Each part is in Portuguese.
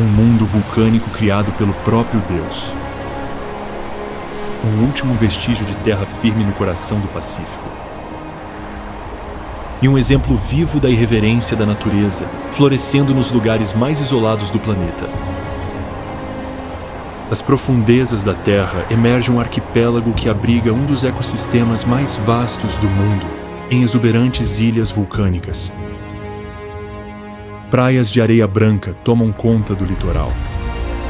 Um mundo vulcânico criado pelo próprio Deus. Um último vestígio de terra firme no coração do Pacífico. E um exemplo vivo da irreverência da natureza, florescendo nos lugares mais isolados do planeta. Das profundezas da Terra emerge um arquipélago que abriga um dos ecossistemas mais vastos do mundo, em exuberantes ilhas vulcânicas. Praias de areia branca tomam conta do litoral.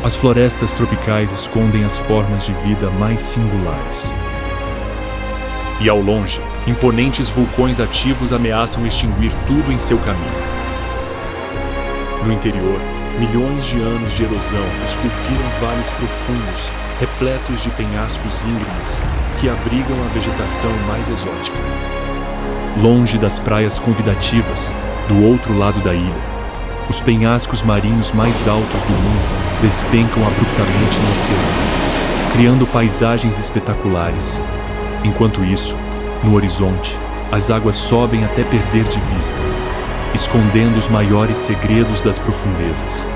As florestas tropicais escondem as formas de vida mais singulares. E ao longe, imponentes vulcões ativos ameaçam extinguir tudo em seu caminho. No interior, milhões de anos de erosão esculpiram vales profundos, repletos de penhascos íngremes, que abrigam a vegetação mais exótica. Longe das praias convidativas, do outro lado da ilha, os penhascos marinhos mais altos do mundo despencam abruptamente no oceano, criando paisagens espetaculares. Enquanto isso, no horizonte, as águas sobem até perder de vista, escondendo os maiores segredos das profundezas.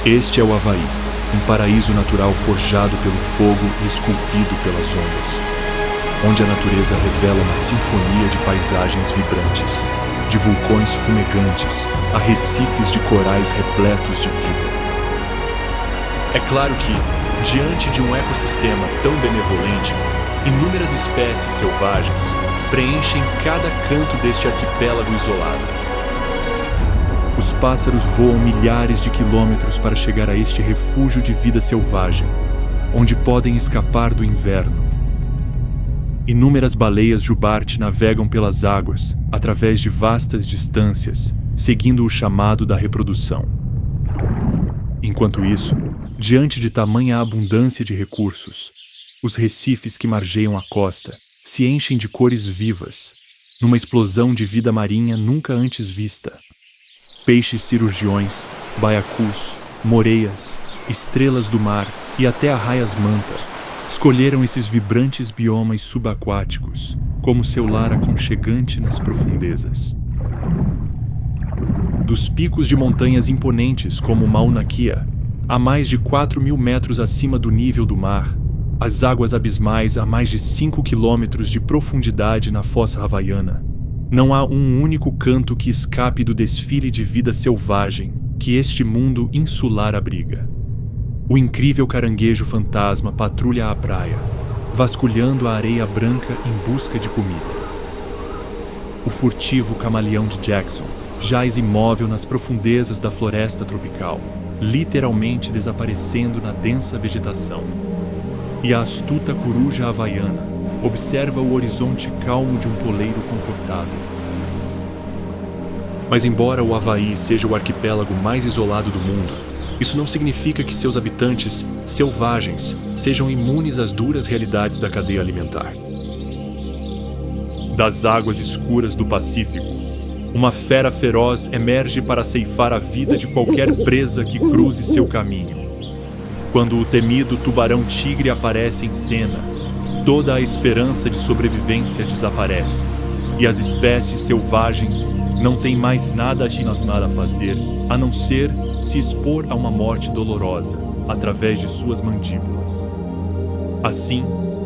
Este é o Havaí, um paraíso natural forjado pelo fogo e esculpido pelas ondas, onde a natureza revela uma sinfonia de paisagens vibrantes, de vulcões fumegantes a recifes de corais repletos de vida. É claro que, diante de um ecossistema tão benevolente, inúmeras espécies selvagens preenchem cada canto deste arquipélago isolado. Os pássaros voam milhares de quilômetros para chegar a este refúgio de vida selvagem, onde podem escapar do inverno. Inúmeras baleias jubarte navegam pelas águas, através de vastas distâncias, seguindo o chamado da reprodução. Enquanto isso, diante de tamanha abundância de recursos, os recifes que margeiam a costa se enchem de cores vivas, numa explosão de vida marinha nunca antes vista. Peixes cirurgiões, baiacus, moreias, estrelas do mar e até arraias-manta escolheram esses vibrantes biomas subaquáticos como seu lar aconchegante nas profundezas. Dos picos de montanhas imponentes como Mauna Kea, a mais de 4.000 metros acima do nível do mar, as águas abismais a mais de 5 quilômetros de profundidade na fossa havaiana, não há um único canto que escape do desfile de vida selvagem que este mundo insular abriga. O incrível caranguejo fantasma patrulha a praia, vasculhando a areia branca em busca de comida. O furtivo camaleão de Jackson jaz imóvel nas profundezas da floresta tropical, literalmente desaparecendo na densa vegetação. E a astuta coruja havaiana observa o horizonte calmo de um poleiro confortável. Mas embora o Havaí seja o arquipélago mais isolado do mundo, isso não significa que seus habitantes, selvagens, sejam imunes às duras realidades da cadeia alimentar. Das águas escuras do Pacífico, uma fera feroz emerge para ceifar a vida de qualquer presa que cruze seu caminho. Quando o temido tubarão-tigre aparece em cena, toda a esperança de sobrevivência desaparece, e as espécies selvagens não têm mais nada a fazer, a não ser se expor a uma morte dolorosa, através de suas mandíbulas. Assim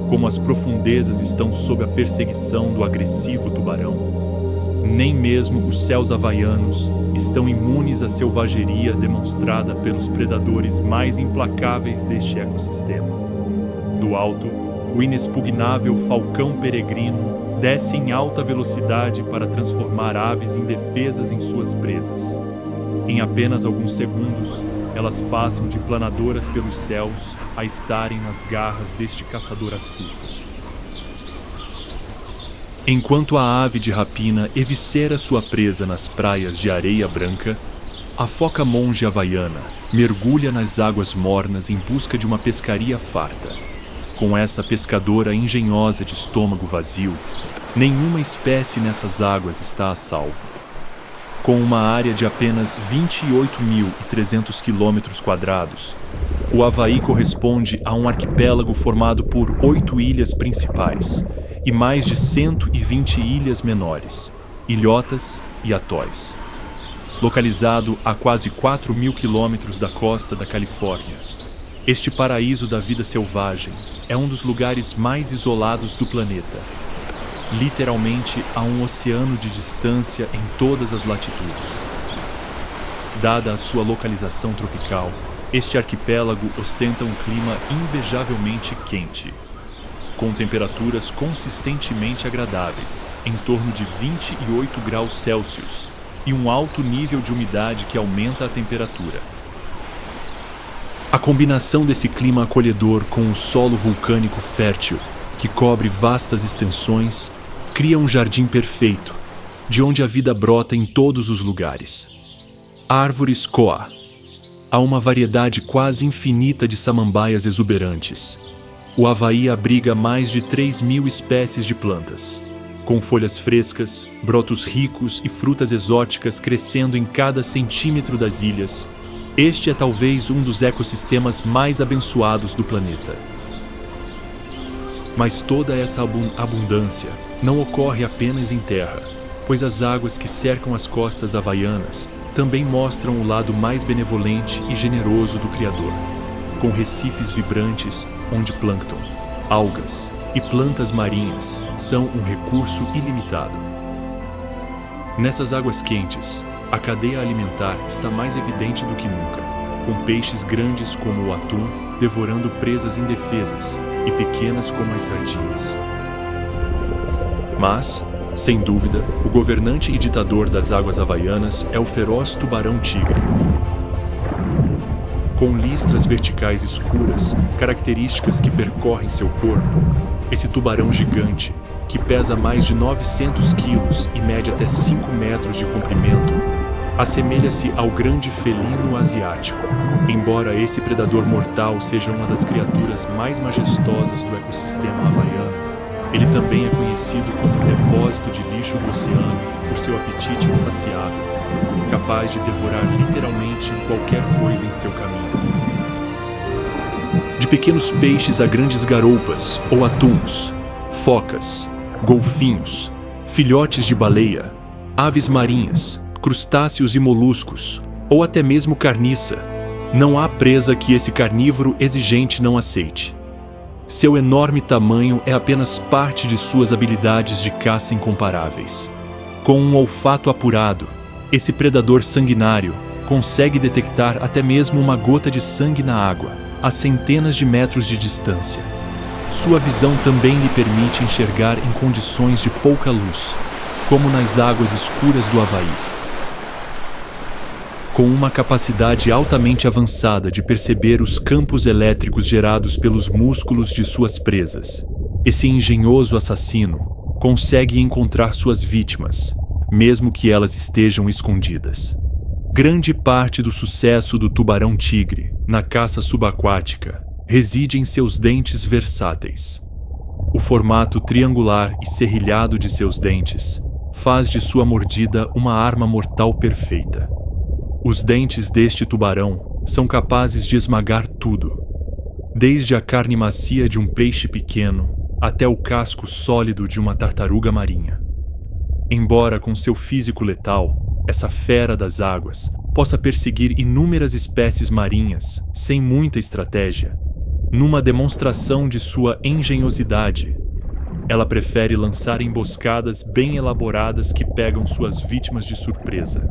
como as profundezas estão sob a perseguição do agressivo tubarão, nem mesmo os céus havaianos estão imunes à selvageria demonstrada pelos predadores mais implacáveis deste ecossistema. Do alto, o inexpugnável falcão peregrino desce em alta velocidade para transformar aves indefesas em suas presas. Em apenas alguns segundos, elas passam de planadoras pelos céus a estarem nas garras deste caçador astuto. Enquanto a ave de rapina eviscera sua presa nas praias de areia branca, a foca-monge havaiana mergulha nas águas mornas em busca de uma pescaria farta. Com essa pescadora engenhosa de estômago vazio, nenhuma espécie nessas águas está a salvo. Com uma área de apenas 28.300 km², o Havaí corresponde a um arquipélago formado por 8 ilhas principais e mais de 120 ilhas menores, ilhotas e atóis. localizado a quase 4.000 quilômetros da costa da Califórnia. Este paraíso da vida selvagem é um dos lugares mais isolados do planeta. Literalmente há um oceano de distância em todas as latitudes. Dada a sua localização tropical, este arquipélago ostenta um clima invejavelmente quente, com temperaturas consistentemente agradáveis, em torno de 28 graus Celsius, e um alto nível de umidade que aumenta a temperatura. A combinação desse clima acolhedor com o solo vulcânico fértil, que cobre vastas extensões, cria um jardim perfeito, de onde a vida brota em todos os lugares. Árvores koa. Há uma variedade quase infinita de samambaias exuberantes. O Havaí abriga mais de 3.000 espécies de plantas, com folhas frescas, brotos ricos e frutas exóticas crescendo em cada centímetro das ilhas. Este é talvez um dos ecossistemas mais abençoados do planeta. Mas toda essa abundância não ocorre apenas em terra, pois as águas que cercam as costas havaianas também mostram o lado mais benevolente e generoso do Criador, com recifes vibrantes onde plâncton, algas e plantas marinhas são um recurso ilimitado. Nessas águas quentes, a cadeia alimentar está mais evidente do que nunca, com peixes grandes como o atum devorando presas indefesas e pequenas como as sardinhas. Mas, sem dúvida, o governante e ditador das águas havaianas é o feroz tubarão-tigre. Com listras verticais escuras, características que percorrem seu corpo, esse tubarão gigante, que pesa mais de 900 quilos e mede até 5 metros de comprimento, assemelha-se ao grande felino asiático. Embora esse predador mortal seja uma das criaturas mais majestosas do ecossistema havaiano, ele também é conhecido como depósito de lixo do oceano por seu apetite insaciável, capaz de devorar literalmente qualquer coisa em seu caminho. De pequenos peixes a grandes garoupas ou atuns, focas, golfinhos, filhotes de baleia, aves marinhas, crustáceos e moluscos, ou até mesmo carniça, não há presa que esse carnívoro exigente não aceite. Seu enorme tamanho é apenas parte de suas habilidades de caça incomparáveis. Com um olfato apurado, esse predador sanguinário consegue detectar até mesmo uma gota de sangue na água, a centenas de metros de distância. Sua visão também lhe permite enxergar em condições de pouca luz, como nas águas escuras do Havaí. Com uma capacidade altamente avançada de perceber os campos elétricos gerados pelos músculos de suas presas, esse engenhoso assassino consegue encontrar suas vítimas, mesmo que elas estejam escondidas. Grande parte do sucesso do tubarão-tigre na caça subaquática reside em seus dentes versáteis. O formato triangular e serrilhado de seus dentes faz de sua mordida uma arma mortal perfeita. Os dentes deste tubarão são capazes de esmagar tudo, desde a carne macia de um peixe pequeno até o casco sólido de uma tartaruga marinha. Embora com seu físico letal, essa fera das águas possa perseguir inúmeras espécies marinhas sem muita estratégia, numa demonstração de sua engenhosidade, ela prefere lançar emboscadas bem elaboradas que pegam suas vítimas de surpresa.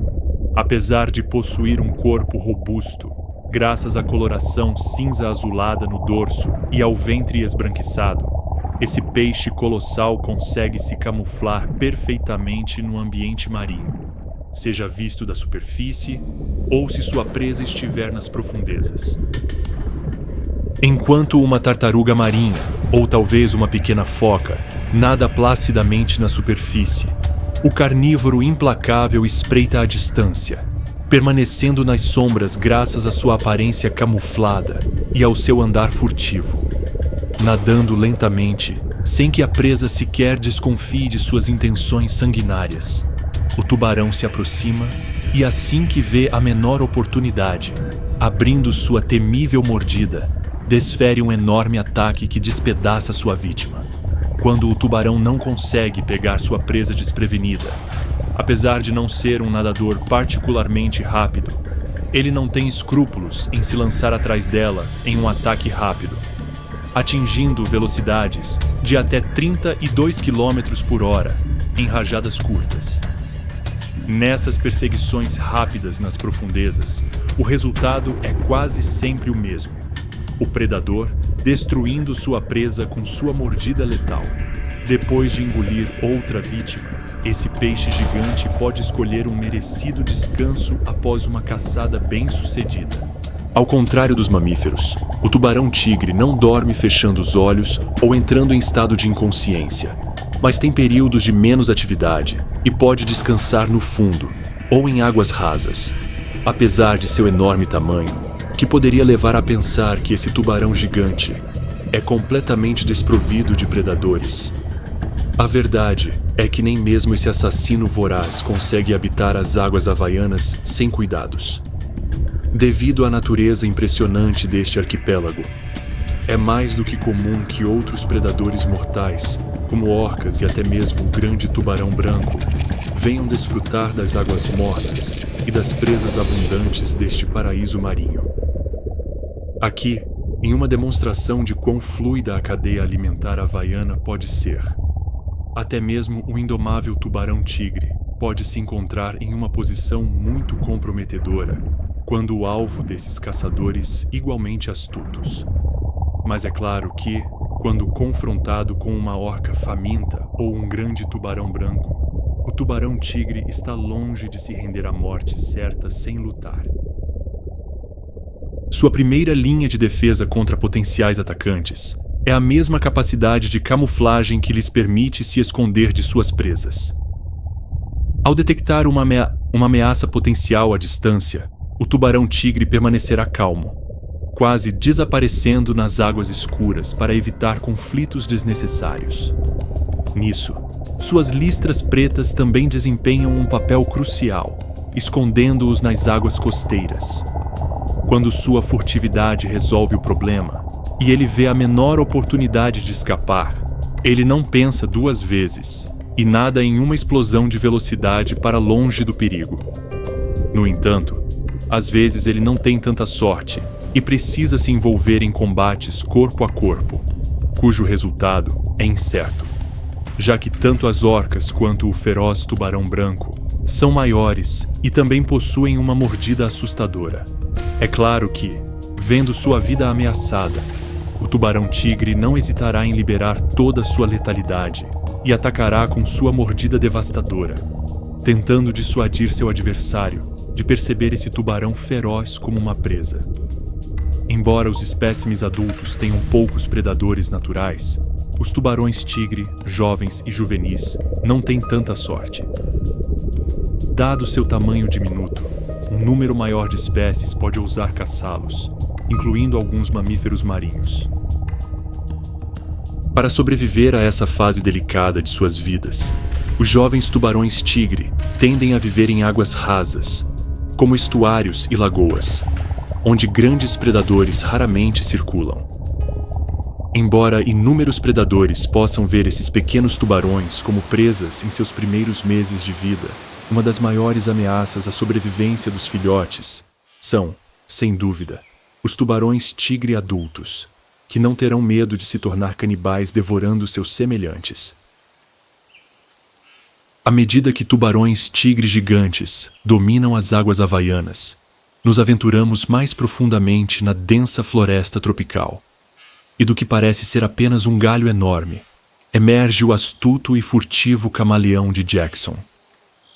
Apesar de possuir um corpo robusto, graças à coloração cinza-azulada no dorso e ao ventre esbranquiçado, esse peixe colossal consegue se camuflar perfeitamente no ambiente marinho, seja visto da superfície ou se sua presa estiver nas profundezas. Enquanto uma tartaruga marinha, ou talvez uma pequena foca, nada placidamente na superfície, o carnívoro implacável espreita à distância, permanecendo nas sombras graças à sua aparência camuflada e ao seu andar furtivo. Nadando lentamente, sem que a presa sequer desconfie de suas intenções sanguinárias, o tubarão se aproxima e, assim que vê a menor oportunidade, abrindo sua temível mordida, desfere um enorme ataque que despedaça sua vítima. Quando o tubarão não consegue pegar sua presa desprevenida, Apesar de não ser um nadador particularmente rápido, ele não tem escrúpulos em se lançar atrás dela em um ataque rápido, atingindo velocidades de até 32 km por hora em rajadas curtas. Nessas perseguições rápidas nas profundezas, o resultado é quase sempre o mesmo: o predador destruindo sua presa com sua mordida letal. Depois de engolir outra vítima, esse peixe gigante pode escolher um merecido descanso após uma caçada bem-sucedida. Ao contrário dos mamíferos, o tubarão-tigre não dorme fechando os olhos ou entrando em estado de inconsciência, mas tem períodos de menos atividade e pode descansar no fundo ou em águas rasas. Apesar de seu enorme tamanho, que poderia levar a pensar que esse tubarão gigante é completamente desprovido de predadores. A verdade é que nem mesmo esse assassino voraz consegue habitar as águas havaianas sem cuidados. Devido à natureza impressionante deste arquipélago, é mais do que comum que outros predadores mortais, como orcas e até mesmo o grande tubarão branco, venham desfrutar das águas mornas e das presas abundantes deste paraíso marinho. Aqui, em uma demonstração de quão fluida a cadeia alimentar havaiana pode ser, até mesmo o indomável tubarão-tigre pode se encontrar em uma posição muito comprometedora quando o alvo desses caçadores igualmente astutos. Mas é claro que, quando confrontado com uma orca faminta ou um grande tubarão branco, o tubarão-tigre está longe de se render à morte certa sem lutar. Sua primeira linha de defesa contra potenciais atacantes é a mesma capacidade de camuflagem que lhes permite se esconder de suas presas. Ao detectar uma ameaça potencial à distância, o tubarão-tigre permanecerá calmo, quase desaparecendo nas águas escuras para evitar conflitos desnecessários. Nisso, suas listras pretas também desempenham um papel crucial, escondendo-os nas águas costeiras. Quando sua furtividade resolve o problema, e ele vê a menor oportunidade de escapar, ele não pensa duas vezes e nada em uma explosão de velocidade para longe do perigo. No entanto, às vezes ele não tem tanta sorte e precisa se envolver em combates corpo a corpo, cujo resultado é incerto, já que tanto as orcas quanto o feroz tubarão branco são maiores e também possuem uma mordida assustadora. É claro que, vendo sua vida ameaçada, o tubarão-tigre não hesitará em liberar toda sua letalidade e atacará com sua mordida devastadora, tentando dissuadir seu adversário de perceber esse tubarão feroz como uma presa. Embora os espécimes adultos tenham poucos predadores naturais, os tubarões-tigre, jovens e juvenis, não têm tanta sorte. Dado seu tamanho diminuto, um número maior de espécies pode ousar caçá-los, incluindo alguns mamíferos marinhos. Para sobreviver a essa fase delicada de suas vidas, os jovens tubarões-tigre tendem a viver em águas rasas, como estuários e lagoas, onde grandes predadores raramente circulam. Embora inúmeros predadores possam ver esses pequenos tubarões como presas em seus primeiros meses de vida, uma das maiores ameaças à sobrevivência dos filhotes são, sem dúvida, os tubarões-tigre adultos, que não terão medo de se tornar canibais devorando seus semelhantes. À medida que tubarões-tigre gigantes dominam as águas havaianas, nos aventuramos mais profundamente na densa floresta tropical. E do que parece ser apenas um galho enorme, emerge o astuto e furtivo camaleão de Jackson.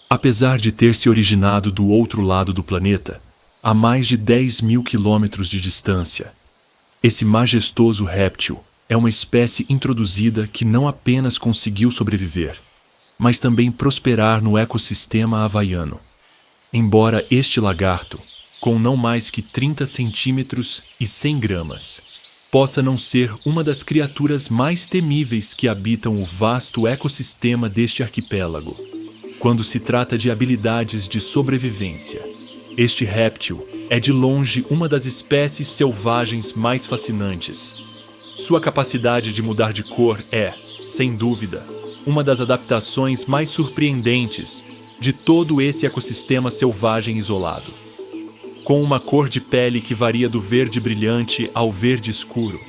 Apesar de ter se originado do outro lado do planeta, a mais de 10.000 quilômetros de distância, esse majestoso réptil é uma espécie introduzida que não apenas conseguiu sobreviver, mas também prosperar no ecossistema havaiano. Embora este lagarto, com não mais que 30 centímetros e 100 gramas, possa não ser uma das criaturas mais temíveis que habitam o vasto ecossistema deste arquipélago, quando se trata de habilidades de sobrevivência, este réptil é de longe uma das espécies selvagens mais fascinantes. Sua capacidade de mudar de cor é, sem dúvida, uma das adaptações mais surpreendentes de todo esse ecossistema selvagem isolado. Com uma cor de pele que varia do verde brilhante ao verde escuro,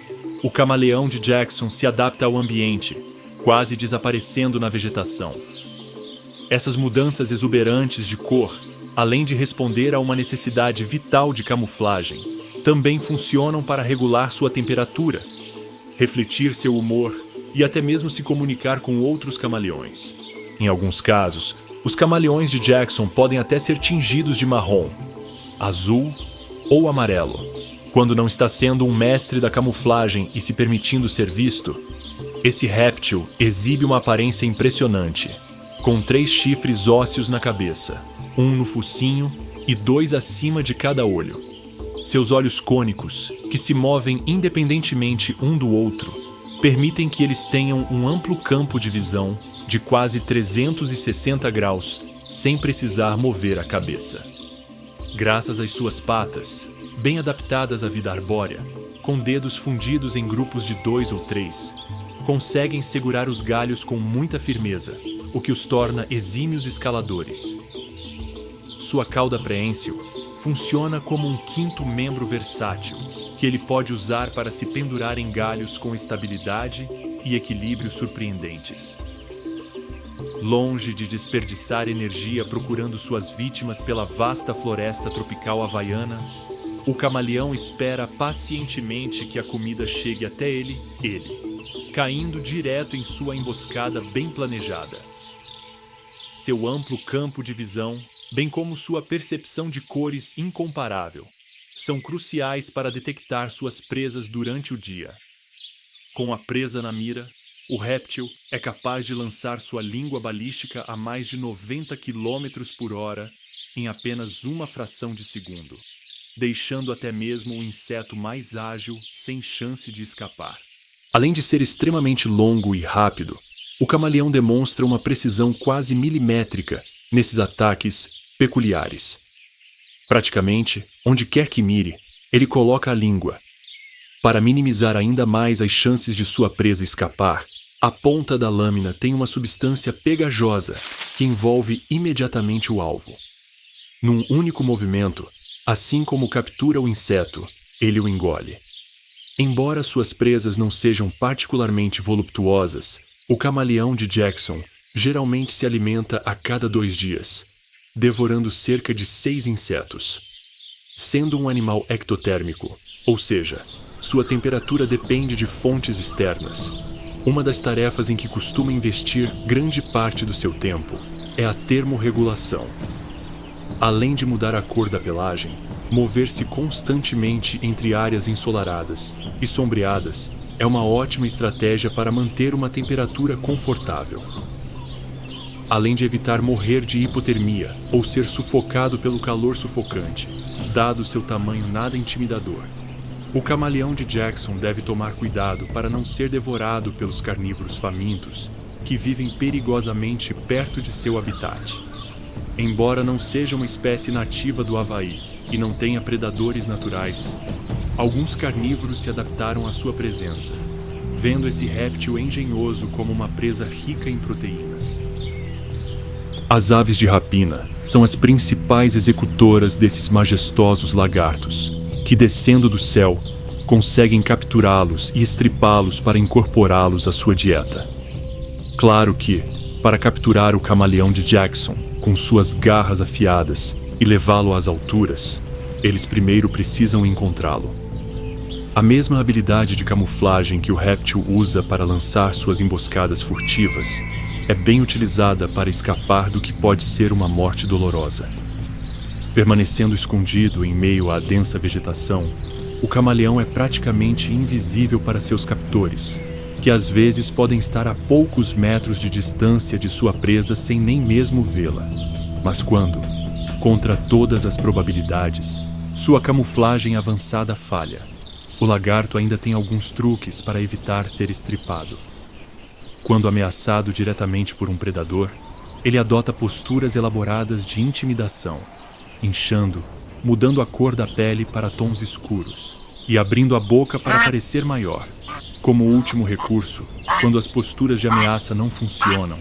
o camaleão de Jackson se adapta ao ambiente, quase desaparecendo na vegetação. Essas mudanças exuberantes de cor, além de responder a uma necessidade vital de camuflagem, também funcionam para regular sua temperatura, refletir seu humor e até mesmo se comunicar com outros camaleões. Em alguns casos, os camaleões de Jackson podem até ser tingidos de marrom, azul ou amarelo. Quando não está sendo um mestre da camuflagem e se permitindo ser visto, esse réptil exibe uma aparência impressionante, com 3 chifres ósseos na cabeça, 1 no focinho e 2 acima de cada olho. Seus olhos cônicos, que se movem independentemente um do outro, permitem que eles tenham um amplo campo de visão de quase 360 graus, sem precisar mover a cabeça. Graças às suas patas, bem adaptadas à vida arbórea, com dedos fundidos em grupos de 2 ou 3, conseguem segurar os galhos com muita firmeza, o que os torna exímios escaladores. Sua cauda preensil funciona como um 5º membro versátil, que ele pode usar para se pendurar em galhos com estabilidade e equilíbrio surpreendentes. Longe de desperdiçar energia procurando suas vítimas pela vasta floresta tropical havaiana, o camaleão espera pacientemente que a comida chegue até ele, caindo direto em sua emboscada bem planejada. Seu amplo campo de visão, bem como sua percepção de cores incomparável, são cruciais para detectar suas presas durante o dia. Com a presa na mira, o réptil é capaz de lançar sua língua balística a mais de 90 km/h em apenas uma fração de segundo, deixando até mesmo o inseto mais ágil sem chance de escapar. Além de ser extremamente longo e rápido, o camaleão demonstra uma precisão quase milimétrica nesses ataques peculiares. Praticamente, onde quer que mire, ele coloca a língua. Para minimizar ainda mais as chances de sua presa escapar, a ponta da lâmina tem uma substância pegajosa que envolve imediatamente o alvo. Num único movimento, assim como captura o inseto, ele o engole. Embora suas presas não sejam particularmente voluptuosas, o camaleão de Jackson geralmente se alimenta a cada 2 dias, devorando cerca de 6 insetos. Sendo um animal ectotérmico, ou seja, sua temperatura depende de fontes externas, uma das tarefas em que costuma investir grande parte do seu tempo é a termorregulação. Além de mudar a cor da pelagem, mover-se constantemente entre áreas ensolaradas e sombreadas é uma ótima estratégia para manter uma temperatura confortável. Além de evitar morrer de hipotermia ou ser sufocado pelo calor sufocante, dado seu tamanho nada intimidador, o camaleão de Jackson deve tomar cuidado para não ser devorado pelos carnívoros famintos que vivem perigosamente perto de seu habitat. Embora não seja uma espécie nativa do Havaí e não tenha predadores naturais, alguns carnívoros se adaptaram à sua presença, vendo esse réptil engenhoso como uma presa rica em proteínas. As aves de rapina são as principais executoras desses majestosos lagartos, que, descendo do céu, conseguem capturá-los e estripá-los para incorporá-los à sua dieta. Claro que, para capturar o camaleão de Jackson com suas garras afiadas e levá-lo às alturas, eles primeiro precisam encontrá-lo. A mesma habilidade de camuflagem que o réptil usa para lançar suas emboscadas furtivas é bem utilizada para escapar do que pode ser uma morte dolorosa. Permanecendo escondido em meio à densa vegetação, o camaleão é praticamente invisível para seus captores, que às vezes podem estar a poucos metros de distância de sua presa sem nem mesmo vê-la. Mas quando, contra todas as probabilidades, sua camuflagem avançada falha, o lagarto ainda tem alguns truques para evitar ser estripado. Quando ameaçado diretamente por um predador, ele adota posturas elaboradas de intimidação, inchando, mudando a cor da pele para tons escuros e abrindo a boca para parecer maior. Como último recurso, quando as posturas de ameaça não funcionam,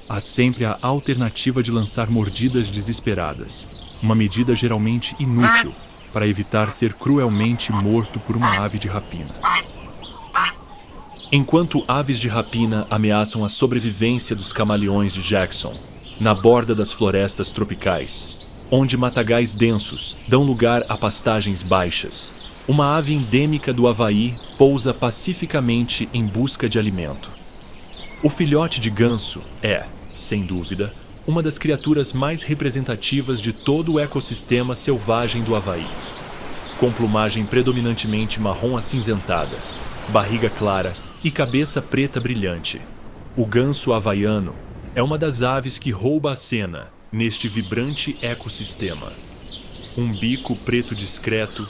há sempre a alternativa de lançar mordidas desesperadas, uma medida geralmente inútil para evitar ser cruelmente morto por uma ave de rapina. Enquanto aves de rapina ameaçam a sobrevivência dos camaleões de Jackson, na borda das florestas tropicais, onde matagais densos dão lugar a pastagens baixas, uma ave endêmica do Havaí pousa pacificamente em busca de alimento. O filhote de ganso é, sem dúvida, uma das criaturas mais representativas de todo o ecossistema selvagem do Havaí. Com plumagem predominantemente marrom acinzentada, barriga clara e cabeça preta brilhante, o ganso havaiano é uma das aves que rouba a cena neste vibrante ecossistema. Um bico preto discreto,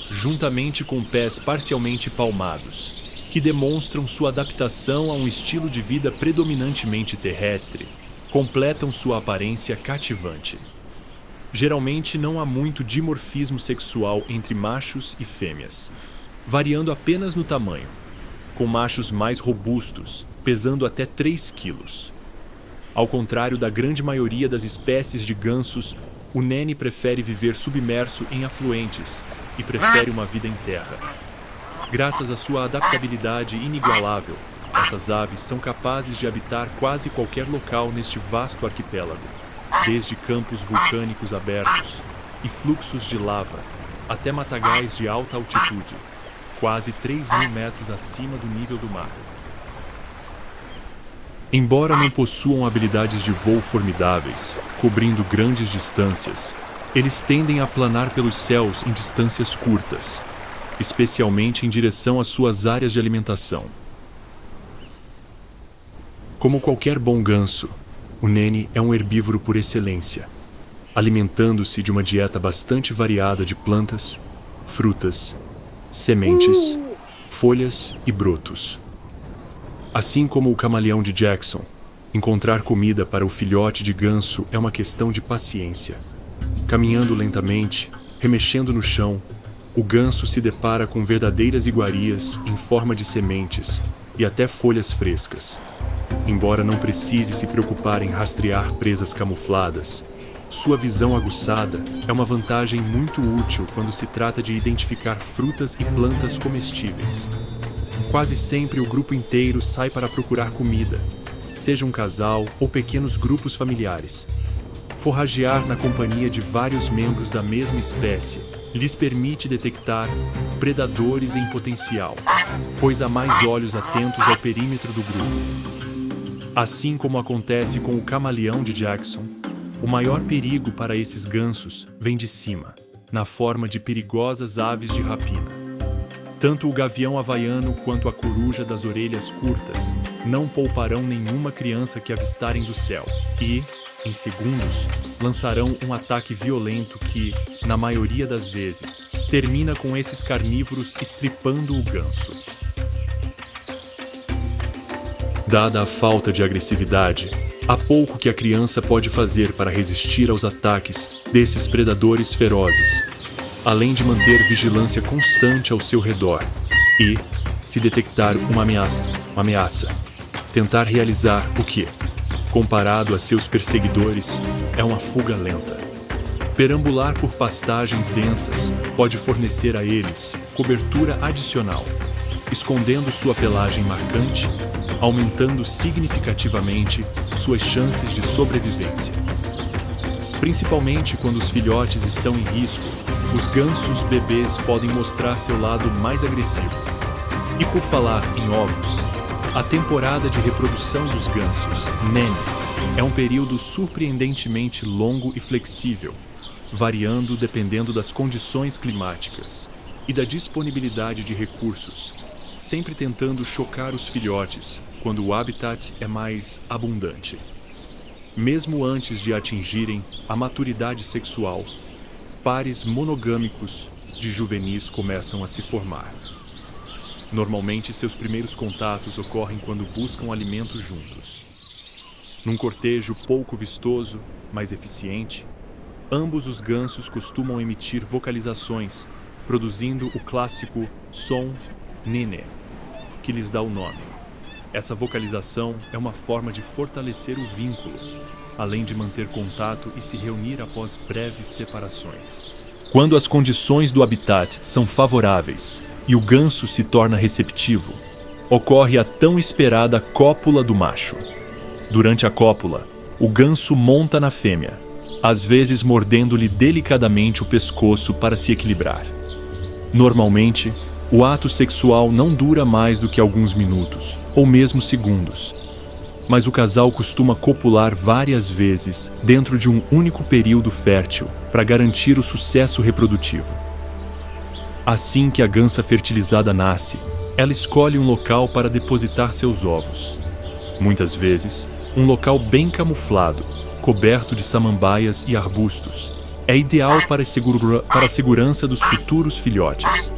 juntamente com pés parcialmente palmados, que demonstram sua adaptação a um estilo de vida predominantemente terrestre, completam sua aparência cativante. Geralmente não há muito dimorfismo sexual entre machos e fêmeas, variando apenas no tamanho, com machos mais robustos, pesando até 3 quilos. Ao contrário da grande maioria das espécies de gansos, o nene prefere viver submerso em afluentes e prefere uma vida em terra. Graças à sua adaptabilidade inigualável, essas aves são capazes de habitar quase qualquer local neste vasto arquipélago, desde campos vulcânicos abertos e fluxos de lava, até matagais de alta altitude, quase 3.000 metros acima do nível do mar. Embora não possuam habilidades de voo formidáveis, cobrindo grandes distâncias, eles tendem a planar pelos céus em distâncias curtas, especialmente em direção às suas áreas de alimentação. Como qualquer bom ganso, o nene é um herbívoro por excelência, alimentando-se de uma dieta bastante variada de plantas, frutas, sementes, folhas e brotos. Assim como o camaleão de Jackson, encontrar comida para o filhote de ganso é uma questão de paciência. Caminhando lentamente, remexendo no chão, o ganso se depara com verdadeiras iguarias em forma de sementes e até folhas frescas. Embora não precise se preocupar em rastrear presas camufladas, sua visão aguçada é uma vantagem muito útil quando se trata de identificar frutas e plantas comestíveis. Quase sempre o grupo inteiro sai para procurar comida, seja um casal ou pequenos grupos familiares. Forragear na companhia de vários membros da mesma espécie lhes permite detectar predadores em potencial, pois há mais olhos atentos ao perímetro do grupo. Assim como acontece com o camaleão de Jackson, o maior perigo para esses gansos vem de cima, na forma de perigosas aves de rapina. Tanto o gavião havaiano quanto a coruja das orelhas curtas não pouparão nenhuma criança que avistarem do céu e, em segundos, lançarão um ataque violento que, na maioria das vezes, termina com esses carnívoros estripando o ganso. Dada a falta de agressividade, há pouco que a criança pode fazer para resistir aos ataques desses predadores ferozes, além de manter vigilância constante ao seu redor e, se detectar uma ameaça, tentar realizar o que, comparado a seus perseguidores, é uma fuga lenta. Perambular por pastagens densas pode fornecer a eles cobertura adicional, escondendo sua pelagem marcante, aumentando significativamente suas chances de sobrevivência. Principalmente quando os filhotes estão em risco, os gansos bebês podem mostrar seu lado mais agressivo. E por falar em ovos, a temporada de reprodução dos gansos, nene, é um período surpreendentemente longo e flexível, variando dependendo das condições climáticas e da disponibilidade de recursos, sempre tentando chocar os filhotes quando o habitat é mais abundante. Mesmo antes de atingirem a maturidade sexual, pares monogâmicos de juvenis começam a se formar. Normalmente, seus primeiros contatos ocorrem quando buscam alimento juntos. Num cortejo pouco vistoso, mas eficiente, ambos os gansos costumam emitir vocalizações, produzindo o clássico som nene, que lhes dá o nome. Essa vocalização é uma forma de fortalecer o vínculo, além de manter contato e se reunir após breves separações. Quando as condições do habitat são favoráveis e o ganso se torna receptivo, ocorre a tão esperada cópula do macho. Durante a cópula, o ganso monta na fêmea, às vezes mordendo-lhe delicadamente o pescoço para se equilibrar. Normalmente, o ato sexual não dura mais do que alguns minutos, ou mesmo segundos, mas o casal costuma copular várias vezes dentro de um único período fértil para garantir o sucesso reprodutivo. Assim que a gansa fertilizada nasce, ela escolhe um local para depositar seus ovos. Muitas vezes, um local bem camuflado, coberto de samambaias e arbustos, é ideal para a segurança dos futuros filhotes.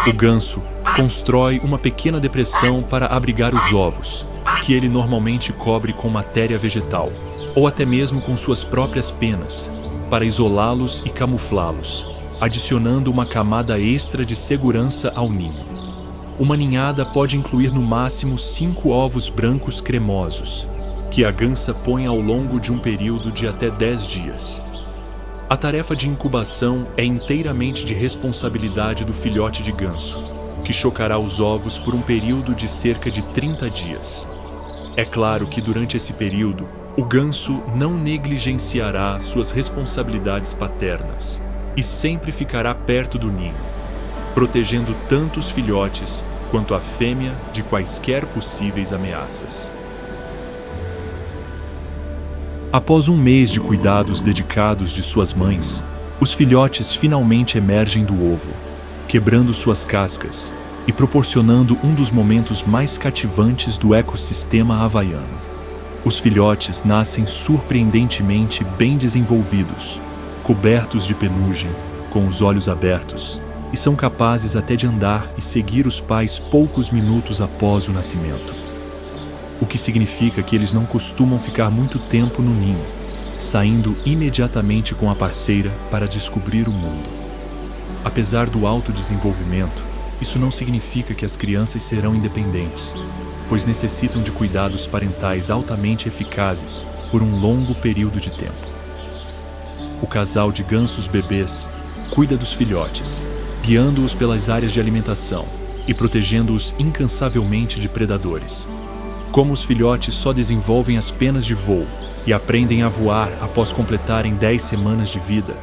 O ganso constrói uma pequena depressão para abrigar os ovos, que ele normalmente cobre com matéria vegetal, ou até mesmo com suas próprias penas, para isolá-los e camuflá-los, adicionando uma camada extra de segurança ao ninho. Uma ninhada pode incluir no máximo 5 ovos brancos cremosos, que a gansa põe ao longo de um período de até 10 dias. A tarefa de incubação é inteiramente de responsabilidade do filhote de ganso, que chocará os ovos por um período de cerca de 30 dias. É claro que durante esse período, o ganso não negligenciará suas responsabilidades paternas e sempre ficará perto do ninho, protegendo tanto os filhotes quanto a fêmea de quaisquer possíveis ameaças. Após um mês de cuidados dedicados de suas mães, os filhotes finalmente emergem do ovo, quebrando suas cascas e proporcionando um dos momentos mais cativantes do ecossistema havaiano. Os filhotes nascem surpreendentemente bem desenvolvidos, cobertos de penugem, com os olhos abertos, e são capazes até de andar e seguir os pais poucos minutos após o nascimento. O que significa que eles não costumam ficar muito tempo no ninho, saindo imediatamente com a parceira para descobrir o mundo. Apesar do alto desenvolvimento, isso não significa que as crianças serão independentes, pois necessitam de cuidados parentais altamente eficazes por um longo período de tempo. O casal de gansos bebês cuida dos filhotes, guiando-os pelas áreas de alimentação e protegendo-os incansavelmente de predadores. Como os filhotes só desenvolvem as penas de voo e aprendem a voar após completarem 10 semanas de vida,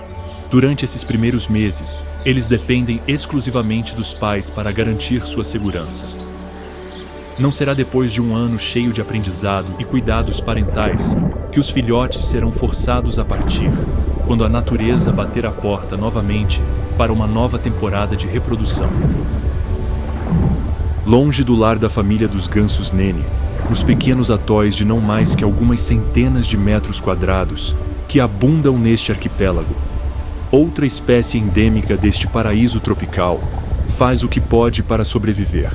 durante esses primeiros meses, eles dependem exclusivamente dos pais para garantir sua segurança. Não será depois de um ano cheio de aprendizado e cuidados parentais que os filhotes serão forçados a partir, quando a natureza bater a porta novamente para uma nova temporada de reprodução. Longe do lar da família dos gansos Nene, nos pequenos atóis de não mais que algumas centenas de metros quadrados que abundam neste arquipélago, outra espécie endêmica deste paraíso tropical faz o que pode para sobreviver.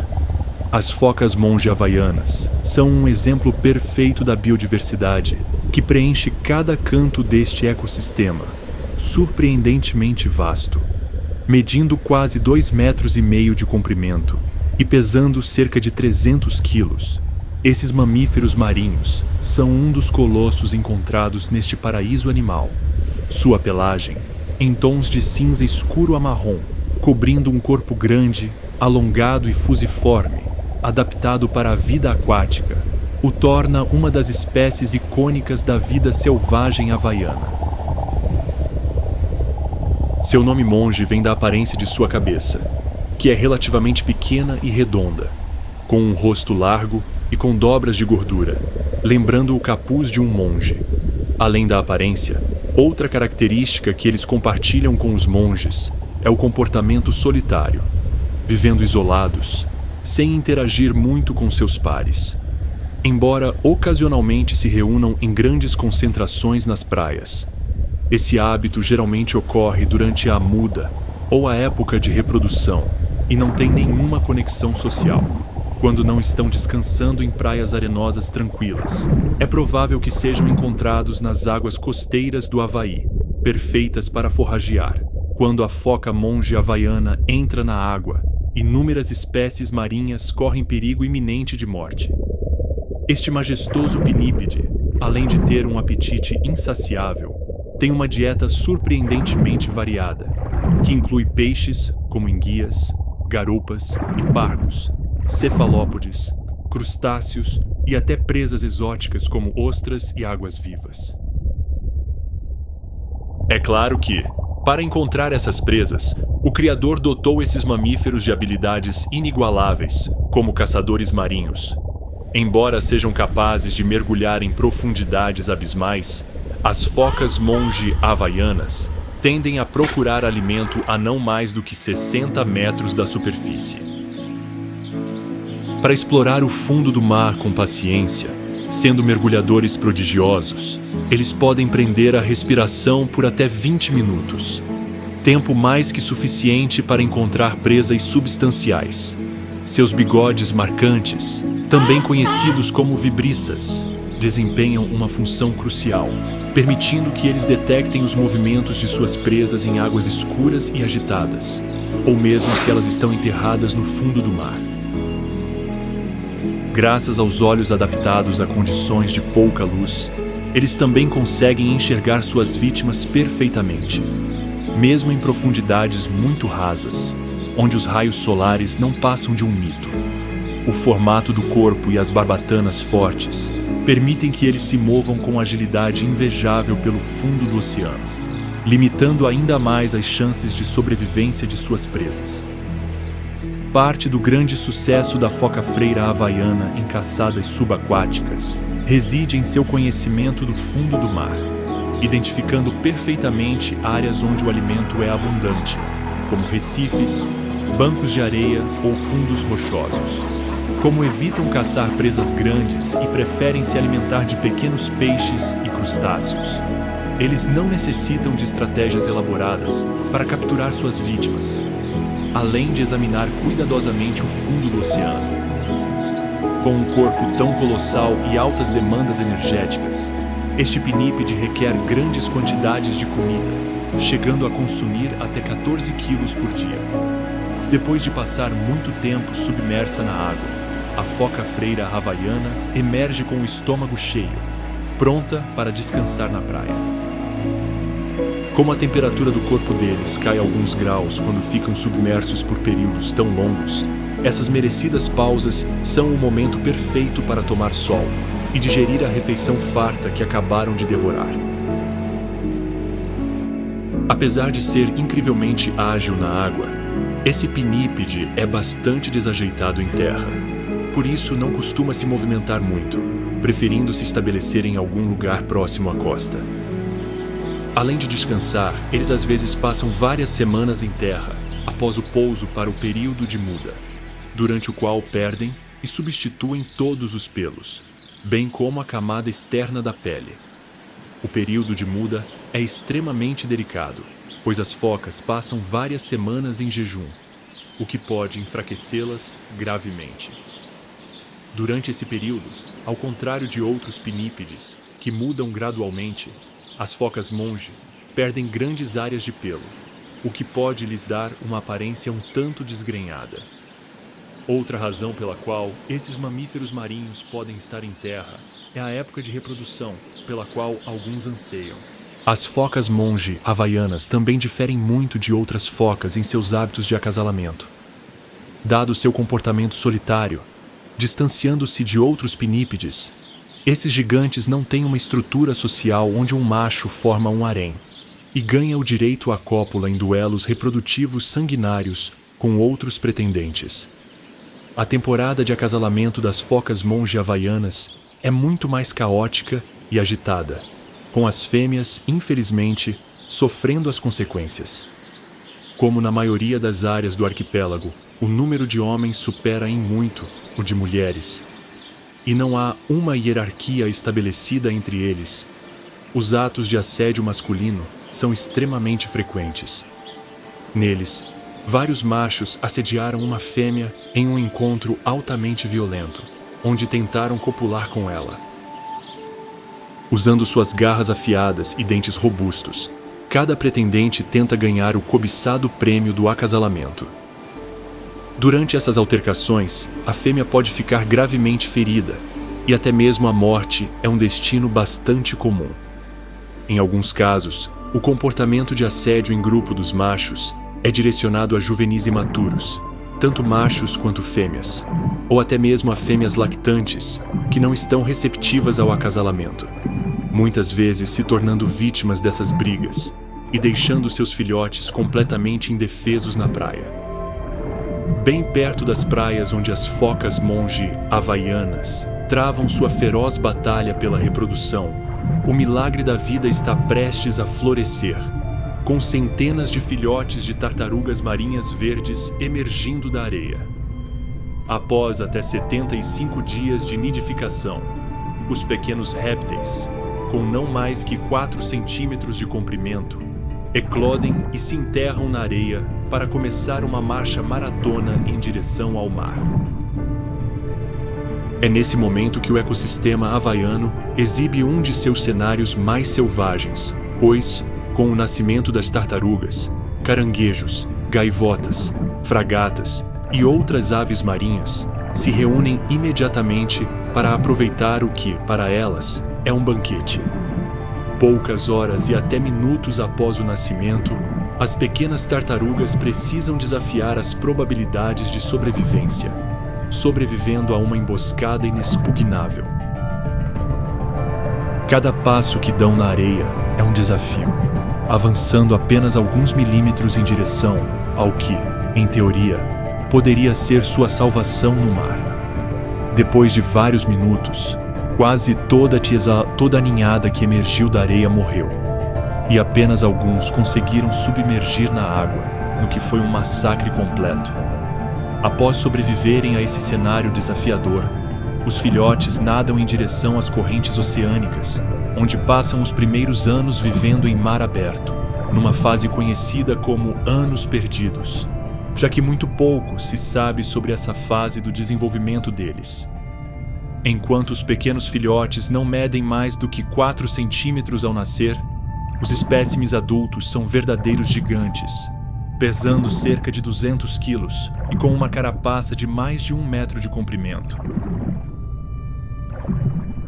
As focas monge havaianas são um exemplo perfeito da biodiversidade que preenche cada canto deste ecossistema, surpreendentemente vasto, medindo quase 2,5 metros de comprimento e pesando cerca de 300 quilos. Esses mamíferos marinhos são um dos colossos encontrados neste paraíso animal. Sua pelagem, em tons de cinza escuro a marrom, cobrindo um corpo grande, alongado e fusiforme, adaptado para a vida aquática, o torna uma das espécies icônicas da vida selvagem havaiana. Seu nome monge vem da aparência de sua cabeça, que é relativamente pequena e redonda, com um rosto largo e com dobras de gordura, lembrando o capuz de um monge. Além da aparência, outra característica que eles compartilham com os monges é o comportamento solitário, vivendo isolados, sem interagir muito com seus pares. Embora ocasionalmente se reúnam em grandes concentrações nas praias, esse hábito geralmente ocorre durante a muda ou a época de reprodução e não tem nenhuma conexão social. Quando não estão descansando em praias arenosas tranquilas, é provável que sejam encontrados nas águas costeiras do Havaí, perfeitas para forragear. Quando a foca monge havaiana entra na água, inúmeras espécies marinhas correm perigo iminente de morte. Este majestoso pinípede, além de ter um apetite insaciável, tem uma dieta surpreendentemente variada, que inclui peixes como enguias, garoupas e pargos, cefalópodes, crustáceos e até presas exóticas como ostras e águas-vivas. É claro que, para encontrar essas presas, o Criador dotou esses mamíferos de habilidades inigualáveis, como caçadores marinhos. Embora sejam capazes de mergulhar em profundidades abismais, as focas monge havaianas tendem a procurar alimento a não mais do que 60 metros da superfície. Para explorar o fundo do mar com paciência, sendo mergulhadores prodigiosos, eles podem prender a respiração por até 20 minutos, tempo mais que suficiente para encontrar presas substanciais. Seus bigodes marcantes, também conhecidos como vibriças, desempenham uma função crucial, permitindo que eles detectem os movimentos de suas presas em águas escuras e agitadas, ou mesmo se elas estão enterradas no fundo do mar. Graças aos olhos adaptados a condições de pouca luz, eles também conseguem enxergar suas vítimas perfeitamente, mesmo em profundidades muito rasas, onde os raios solares não passam de um mito. O formato do corpo e as barbatanas fortes permitem que eles se movam com agilidade invejável pelo fundo do oceano, limitando ainda mais as chances de sobrevivência de suas presas. Parte do grande sucesso da foca-freira havaiana em caçadas subaquáticas reside em seu conhecimento do fundo do mar, identificando perfeitamente áreas onde o alimento é abundante, como recifes, bancos de areia ou fundos rochosos. Como evitam caçar presas grandes e preferem se alimentar de pequenos peixes e crustáceos, eles não necessitam de estratégias elaboradas para capturar suas vítimas, além de examinar cuidadosamente o fundo do oceano. Com um corpo tão colossal e altas demandas energéticas, este pinípede requer grandes quantidades de comida, chegando a consumir até 14 quilos por dia. Depois de passar muito tempo submersa na água, a foca-freira havaiana emerge com o estômago cheio, pronta para descansar na praia. Como a temperatura do corpo deles cai alguns graus quando ficam submersos por períodos tão longos, essas merecidas pausas são o momento perfeito para tomar sol e digerir a refeição farta que acabaram de devorar. Apesar de ser incrivelmente ágil na água, esse pinípede é bastante desajeitado em terra. Por isso, não costuma se movimentar muito, preferindo se estabelecer em algum lugar próximo à costa. Além de descansar, eles às vezes passam várias semanas em terra, após o pouso para o período de muda, durante o qual perdem e substituem todos os pelos, bem como a camada externa da pele. O período de muda é extremamente delicado, pois as focas passam várias semanas em jejum, o que pode enfraquecê-las gravemente. Durante esse período, ao contrário de outros pinípedes, que mudam gradualmente, as focas monge perdem grandes áreas de pelo, o que pode lhes dar uma aparência um tanto desgrenhada. Outra razão pela qual esses mamíferos marinhos podem estar em terra é a época de reprodução, pela qual alguns anseiam. As focas monge havaianas também diferem muito de outras focas em seus hábitos de acasalamento. Dado seu comportamento solitário, distanciando-se de outros pinípedes, esses gigantes não têm uma estrutura social onde um macho forma um harém e ganha o direito à cópula em duelos reprodutivos sanguinários com outros pretendentes. A temporada de acasalamento das focas monge havaianas é muito mais caótica e agitada, com as fêmeas, infelizmente, sofrendo as consequências. Como na maioria das áreas do arquipélago, o número de homens supera em muito o de mulheres, e não há uma hierarquia estabelecida entre eles. Os atos de assédio masculino são extremamente frequentes. Neles, vários machos assediaram uma fêmea em um encontro altamente violento, onde tentaram copular com ela. Usando suas garras afiadas e dentes robustos, cada pretendente tenta ganhar o cobiçado prêmio do acasalamento. Durante essas altercações, a fêmea pode ficar gravemente ferida, e até mesmo a morte é um destino bastante comum. Em alguns casos, o comportamento de assédio em grupo dos machos é direcionado a juvenis imaturos, tanto machos quanto fêmeas, ou até mesmo a fêmeas lactantes, que não estão receptivas ao acasalamento, muitas vezes se tornando vítimas dessas brigas e deixando seus filhotes completamente indefesos na praia. Bem perto das praias onde as focas monge havaianas travam sua feroz batalha pela reprodução, o milagre da vida está prestes a florescer, com centenas de filhotes de tartarugas marinhas verdes emergindo da areia. Após até 75 dias de nidificação, os pequenos répteis, com não mais que 4 centímetros de comprimento, eclodem e se enterram na areia para começar uma marcha maratona em direção ao mar. É nesse momento que o ecossistema havaiano exibe um de seus cenários mais selvagens, pois, com o nascimento das tartarugas, caranguejos, gaivotas, fragatas e outras aves marinhas se reúnem imediatamente para aproveitar o que, para elas, é um banquete. Poucas horas e até minutos após o nascimento, as pequenas tartarugas precisam desafiar as probabilidades de sobrevivência, sobrevivendo a uma emboscada inexpugnável. Cada passo que dão na areia é um desafio, avançando apenas alguns milímetros em direção ao que, em teoria, poderia ser sua salvação no mar. Depois de vários minutos, quase toda a ninhada que emergiu da areia morreu, e apenas alguns conseguiram submergir na água, no que foi um massacre completo. Após sobreviverem a esse cenário desafiador, os filhotes nadam em direção às correntes oceânicas, onde passam os primeiros anos vivendo em mar aberto, numa fase conhecida como anos perdidos, já que muito pouco se sabe sobre essa fase do desenvolvimento deles. Enquanto os pequenos filhotes não medem mais do que 4 centímetros ao nascer, os espécimes adultos são verdadeiros gigantes, pesando cerca de 200 quilos e com uma carapaça de mais de 1 metro de comprimento.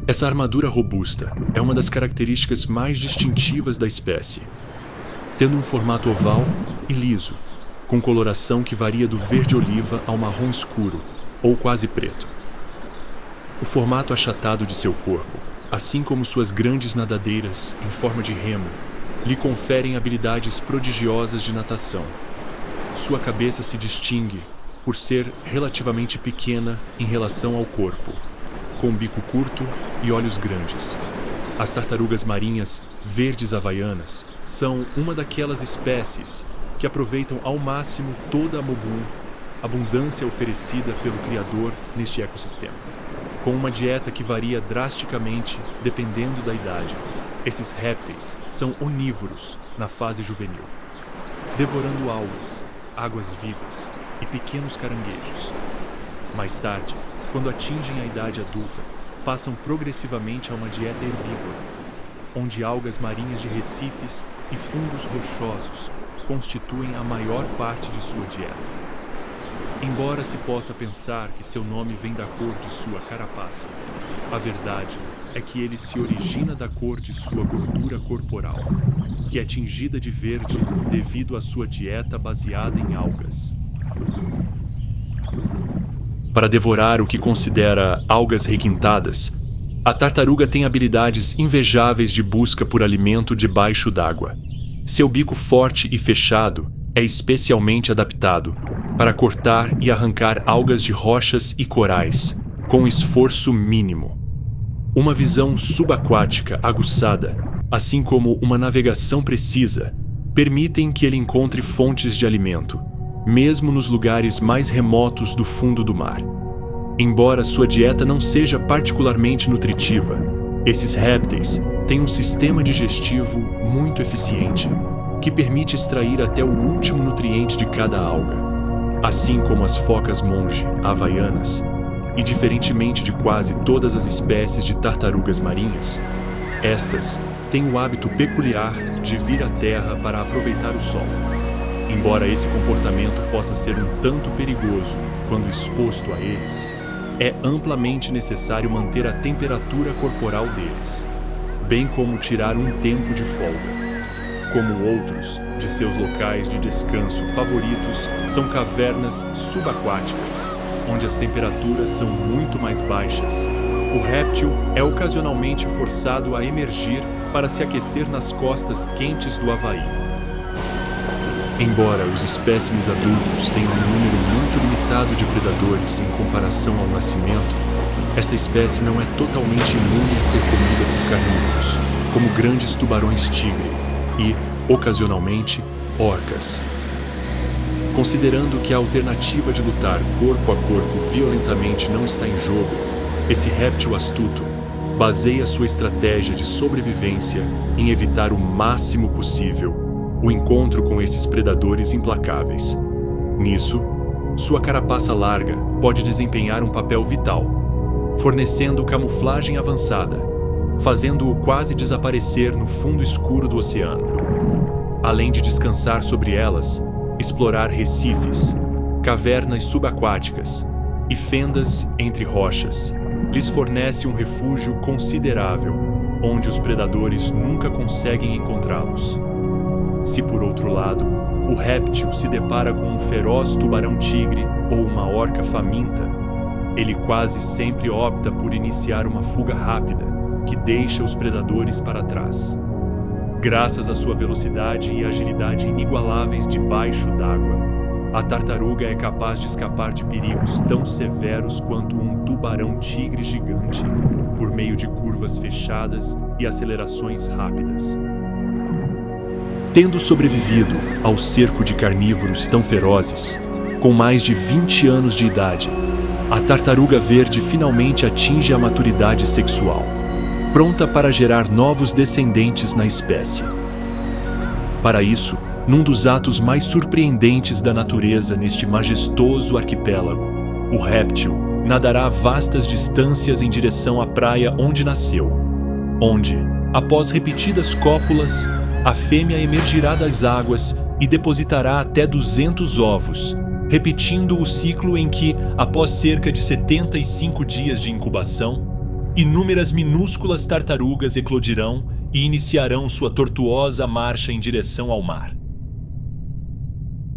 Essa armadura robusta é uma das características mais distintivas da espécie, tendo um formato oval e liso, com coloração que varia do verde-oliva ao marrom escuro, ou quase preto. O formato achatado de seu corpo, assim como suas grandes nadadeiras em forma de remo, lhe conferem habilidades prodigiosas de natação. Sua cabeça se distingue por ser relativamente pequena em relação ao corpo, com bico curto e olhos grandes. As tartarugas marinhas verdes havaianas são uma daquelas espécies que aproveitam ao máximo toda a abundância oferecida pelo Criador neste ecossistema. Com uma dieta que varia drasticamente dependendo da idade, esses répteis são onívoros na fase juvenil, devorando algas, águas vivas e pequenos caranguejos. Mais tarde, quando atingem a idade adulta, passam progressivamente a uma dieta herbívora, onde algas marinhas de recifes e fungos rochosos constituem a maior parte de sua dieta. Embora se possa pensar que seu nome vem da cor de sua carapaça, a verdade é que ele se origina da cor de sua gordura corporal, que é tingida de verde devido à sua dieta baseada em algas. Para devorar o que considera algas requintadas, a tartaruga tem habilidades invejáveis de busca por alimento debaixo d'água. Seu bico forte e fechado é especialmente adaptado para cortar e arrancar algas de rochas e corais, com esforço mínimo. Uma visão subaquática aguçada, assim como uma navegação precisa, permitem que ele encontre fontes de alimento, mesmo nos lugares mais remotos do fundo do mar. Embora sua dieta não seja particularmente nutritiva, esses répteis têm um sistema digestivo muito eficiente, que permite extrair até o último nutriente de cada alga. Assim como as focas monge havaianas, e diferentemente de quase todas as espécies de tartarugas marinhas, estas têm o hábito peculiar de vir à terra para aproveitar o sol. Embora esse comportamento possa ser um tanto perigoso quando exposto a eles, é amplamente necessário manter a temperatura corporal deles, bem como tirar um tempo de folga. Como outros de seus locais de descanso favoritos são cavernas subaquáticas, onde as temperaturas são muito mais baixas. O réptil é ocasionalmente forçado a emergir para se aquecer nas costas quentes do Havaí. Embora os espécimes adultos tenham um número muito limitado de predadores em comparação ao nascimento, esta espécie não é totalmente imune a ser comida por carnívoros, como grandes tubarões-tigre e, ocasionalmente, orcas. Considerando que a alternativa de lutar corpo a corpo violentamente não está em jogo, esse réptil astuto baseia sua estratégia de sobrevivência em evitar o máximo possível o encontro com esses predadores implacáveis. Nisso, sua carapaça larga pode desempenhar um papel vital, fornecendo camuflagem avançada, fazendo-o quase desaparecer no fundo escuro do oceano. Além de descansar sobre elas, explorar recifes, cavernas subaquáticas e fendas entre rochas lhes fornece um refúgio considerável, onde os predadores nunca conseguem encontrá-los. Se, por outro lado, o réptil se depara com um feroz tubarão-tigre ou uma orca faminta, ele quase sempre opta por iniciar uma fuga rápida, que deixa os predadores para trás. Graças à sua velocidade e agilidade inigualáveis debaixo d'água, a tartaruga é capaz de escapar de perigos tão severos quanto um tubarão-tigre gigante, por meio de curvas fechadas e acelerações rápidas. Tendo sobrevivido ao cerco de carnívoros tão ferozes, com mais de 20 anos de idade, a tartaruga verde finalmente atinge a maturidade sexual, pronta para gerar novos descendentes na espécie. Para isso, num dos atos mais surpreendentes da natureza neste majestoso arquipélago, o réptil nadará vastas distâncias em direção à praia onde nasceu, onde, após repetidas cópulas, a fêmea emergirá das águas e depositará até 200 ovos, repetindo o ciclo em que, após cerca de 75 dias de incubação, inúmeras minúsculas tartarugas eclodirão e iniciarão sua tortuosa marcha em direção ao mar.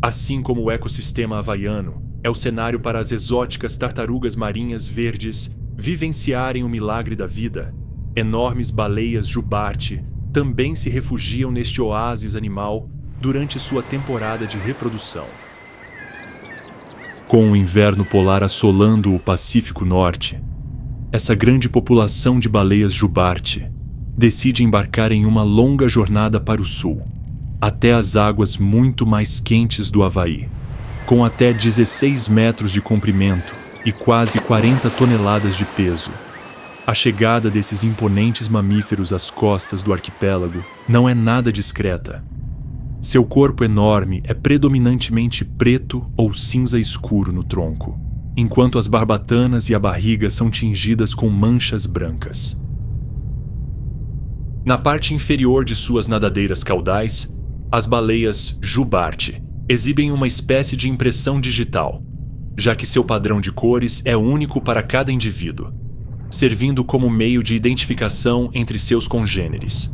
Assim como o ecossistema havaiano é o cenário para as exóticas tartarugas marinhas verdes vivenciarem o milagre da vida, enormes baleias jubarte também se refugiam neste oásis animal durante sua temporada de reprodução. Com o inverno polar assolando o Pacífico Norte, essa grande população de baleias jubarte decide embarcar em uma longa jornada para o sul, até as águas muito mais quentes do Havaí, com até 16 metros de comprimento e quase 40 toneladas de peso. A chegada desses imponentes mamíferos às costas do arquipélago não é nada discreta. Seu corpo enorme é predominantemente preto ou cinza escuro no tronco, enquanto as barbatanas e a barriga são tingidas com manchas brancas. Na parte inferior de suas nadadeiras caudais, as baleias jubarte exibem uma espécie de impressão digital, já que seu padrão de cores é único para cada indivíduo, servindo como meio de identificação entre seus congêneres.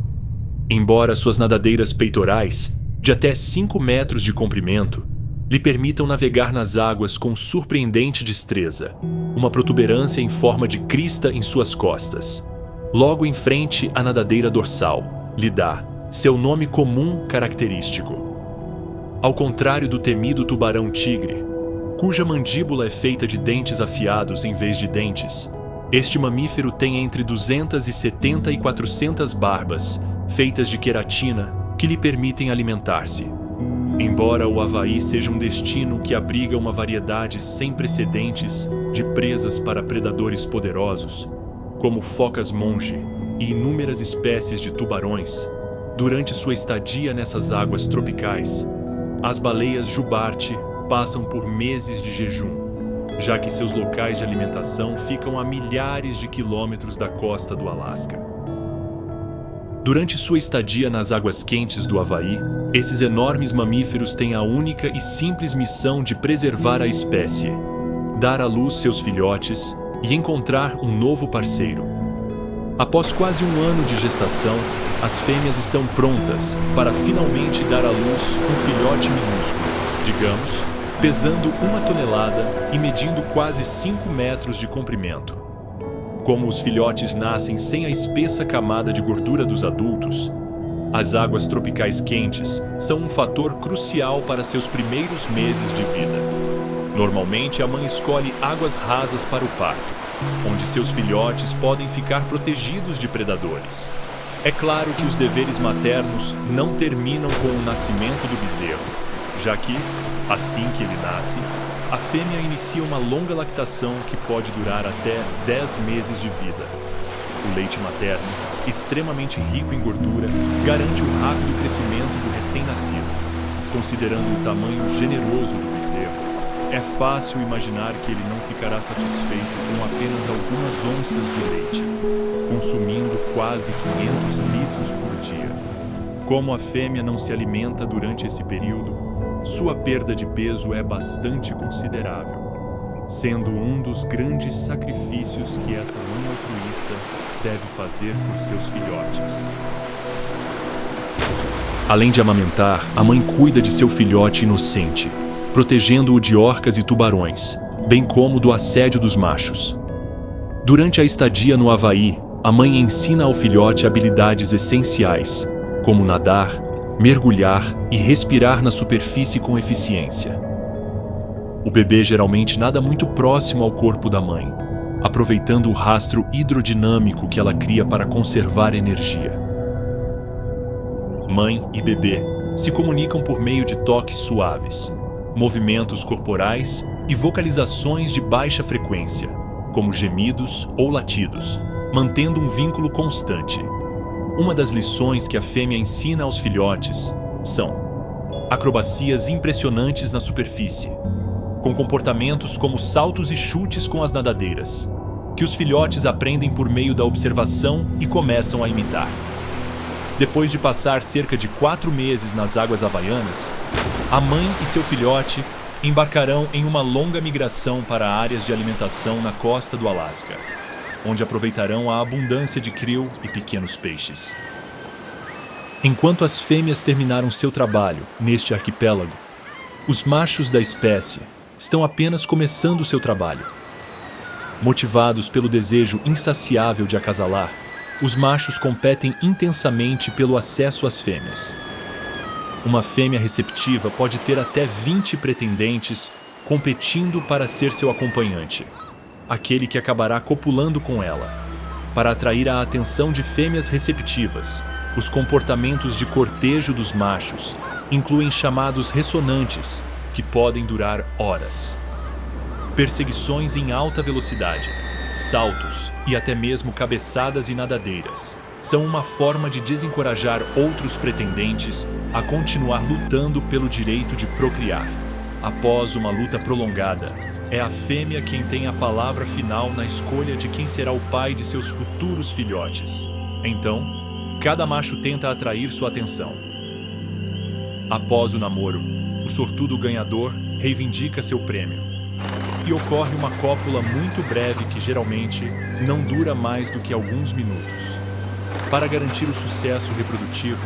Embora suas nadadeiras peitorais, de até 5 metros de comprimento, lhe permitam navegar nas águas com surpreendente destreza, uma protuberância em forma de crista em suas costas. Logo em frente à nadadeira dorsal, lhe dá seu nome comum característico. Ao contrário do temido tubarão-tigre, cuja mandíbula é feita de dentes afiados em vez de dentes, este mamífero tem entre 270 e 400 barbas, feitas de queratina, que lhe permitem alimentar-se. Embora o Havaí seja um destino que abriga uma variedade sem precedentes de presas para predadores poderosos, como focas monge e inúmeras espécies de tubarões, durante sua estadia nessas águas tropicais, as baleias jubarte passam por meses de jejum, já que seus locais de alimentação ficam a milhares de quilômetros da costa do Alasca. Durante sua estadia nas águas quentes do Havaí, esses enormes mamíferos têm a única e simples missão de preservar a espécie, dar à luz seus filhotes e encontrar um novo parceiro. Após quase um ano de gestação, as fêmeas estão prontas para finalmente dar à luz um filhote minúsculo, digamos, pesando 1 tonelada e medindo quase 5 metros de comprimento. Como os filhotes nascem sem a espessa camada de gordura dos adultos, as águas tropicais quentes são um fator crucial para seus primeiros meses de vida. Normalmente, a mãe escolhe águas rasas para o parto, onde seus filhotes podem ficar protegidos de predadores. É claro que os deveres maternos não terminam com o nascimento do bezerro, já que, assim que ele nasce, a fêmea inicia uma longa lactação que pode durar até 10 meses de vida. O leite materno, extremamente rico em gordura, garante o rápido crescimento do recém-nascido. Considerando o tamanho generoso do bezerro, é fácil imaginar que ele não ficará satisfeito com apenas algumas onças de leite, consumindo quase 500 litros por dia. Como a fêmea não se alimenta durante esse período, sua perda de peso é bastante considerável, sendo um dos grandes sacrifícios que essa mãe altruísta deve fazer por seus filhotes. Além de amamentar, a mãe cuida de seu filhote inocente, protegendo-o de orcas e tubarões, bem como do assédio dos machos. Durante a estadia no Havaí, a mãe ensina ao filhote habilidades essenciais, como nadar, mergulhar e respirar na superfície com eficiência. O bebê geralmente nada muito próximo ao corpo da mãe, aproveitando o rastro hidrodinâmico que ela cria para conservar energia. Mãe e bebê se comunicam por meio de toques suaves, movimentos corporais e vocalizações de baixa frequência, como gemidos ou latidos, mantendo um vínculo constante. Uma das lições que a fêmea ensina aos filhotes são acrobacias impressionantes na superfície, com comportamentos como saltos e chutes com as nadadeiras, que os filhotes aprendem por meio da observação e começam a imitar. Depois de passar cerca de 4 meses nas águas havaianas, a mãe e seu filhote embarcarão em uma longa migração para áreas de alimentação na costa do Alasca, onde aproveitarão a abundância de krill e pequenos peixes. Enquanto as fêmeas terminaram seu trabalho neste arquipélago, os machos da espécie estão apenas começando seu trabalho. Motivados pelo desejo insaciável de acasalar, os machos competem intensamente pelo acesso às fêmeas. Uma fêmea receptiva pode ter até 20 pretendentes competindo para ser seu acompanhante, aquele que acabará copulando com ela. Para atrair a atenção de fêmeas receptivas, os comportamentos de cortejo dos machos incluem chamados ressonantes, que podem durar horas. Perseguições em alta velocidade, saltos e até mesmo cabeçadas e nadadeiras são uma forma de desencorajar outros pretendentes a continuar lutando pelo direito de procriar. Após uma luta prolongada, é a fêmea quem tem a palavra final na escolha de quem será o pai de seus futuros filhotes. Então, cada macho tenta atrair sua atenção. Após o namoro, o sortudo ganhador reivindica seu prêmio. E ocorre uma cópula muito breve que geralmente não dura mais do que alguns minutos. Para garantir o sucesso reprodutivo,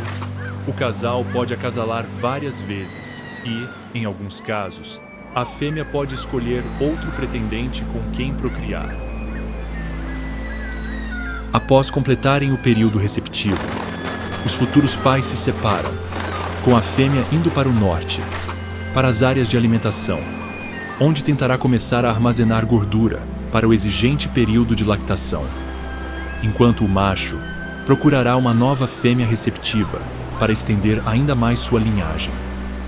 o casal pode acasalar várias vezes e, em alguns casos, a fêmea pode escolher outro pretendente com quem procriar. Após completarem o período receptivo, os futuros pais se separam, com a fêmea indo para o norte, para as áreas de alimentação, onde tentará começar a armazenar gordura para o exigente período de lactação, enquanto o macho procurará uma nova fêmea receptiva para estender ainda mais sua linhagem.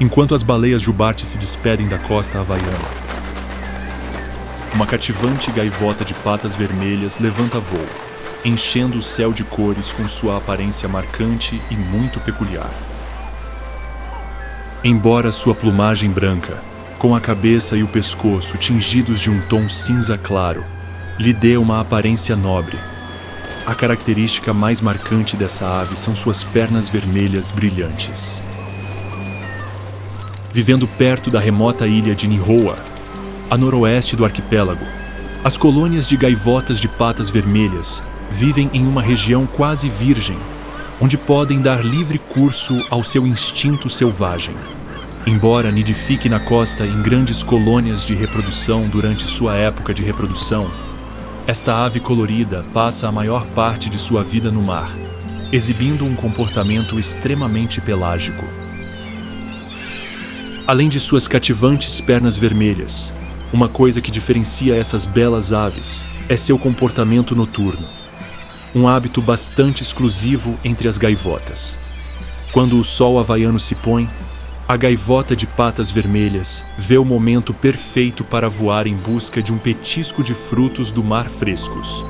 Enquanto as baleias jubarte se despedem da costa havaiana, uma cativante gaivota de patas vermelhas levanta voo, enchendo o céu de cores com sua aparência marcante e muito peculiar. Embora sua plumagem branca, com a cabeça e o pescoço tingidos de um tom cinza claro, lhe dê uma aparência nobre, A característica mais marcante dessa ave são suas pernas vermelhas brilhantes. Vivendo perto da remota ilha de Nihoa, a noroeste do arquipélago, as colônias de gaivotas de patas vermelhas vivem em uma região quase virgem, onde podem dar livre curso ao seu instinto selvagem. Embora nidifique na costa em grandes colônias de reprodução durante sua época de reprodução, esta ave colorida passa a maior parte de sua vida no mar, exibindo um comportamento extremamente pelágico. Além de suas cativantes pernas vermelhas, uma coisa que diferencia essas belas aves é seu comportamento noturno, um hábito bastante exclusivo entre as gaivotas. Quando o sol havaiano se põe, a gaivota de patas vermelhas vê o momento perfeito para voar em busca de um petisco de frutos do mar frescos.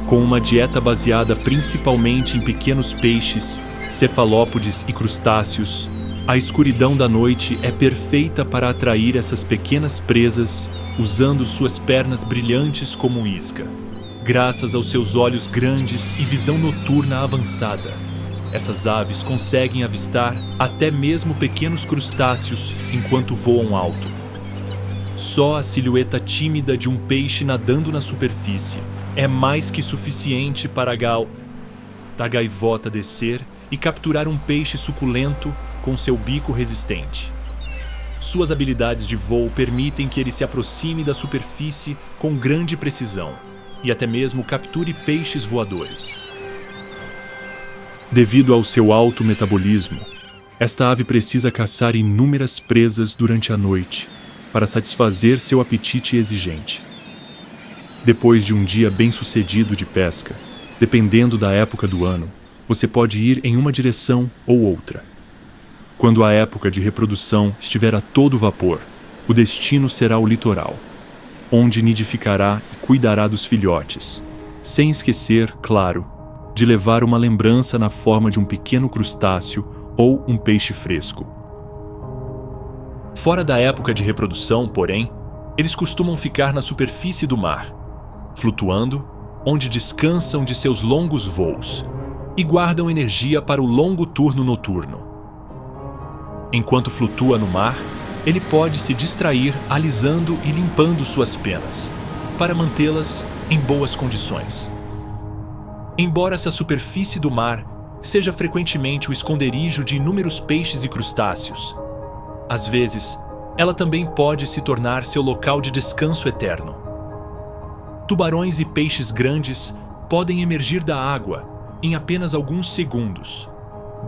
Com uma dieta baseada principalmente em pequenos peixes, cefalópodes e crustáceos, a escuridão da noite é perfeita para atrair essas pequenas presas, usando suas pernas brilhantes como isca. Graças aos seus olhos grandes e visão noturna avançada, essas aves conseguem avistar até mesmo pequenos crustáceos enquanto voam alto. Só a silhueta tímida de um peixe nadando na superfície é mais que suficiente para a gaivota descer e capturar um peixe suculento com seu bico resistente. Suas habilidades de voo permitem que ele se aproxime da superfície com grande precisão e até mesmo capture peixes voadores. Devido ao seu alto metabolismo, esta ave precisa caçar inúmeras presas durante a noite para satisfazer seu apetite exigente. Depois de um dia bem-sucedido de pesca, dependendo da época do ano, você pode ir em uma direção ou outra. Quando a época de reprodução estiver a todo vapor, o destino será o litoral, onde nidificará e cuidará dos filhotes, sem esquecer, claro, de levar uma lembrança na forma de um pequeno crustáceo ou um peixe fresco. Fora da época de reprodução, porém, eles costumam ficar na superfície do mar, flutuando, onde descansam de seus longos voos e guardam energia para o longo turno noturno. Enquanto flutua no mar, ele pode se distrair alisando e limpando suas penas, para mantê-las em boas condições. Embora essa superfície do mar seja frequentemente o esconderijo de inúmeros peixes e crustáceos, às vezes, ela também pode se tornar seu local de descanso eterno. Tubarões e peixes grandes podem emergir da água em apenas alguns segundos,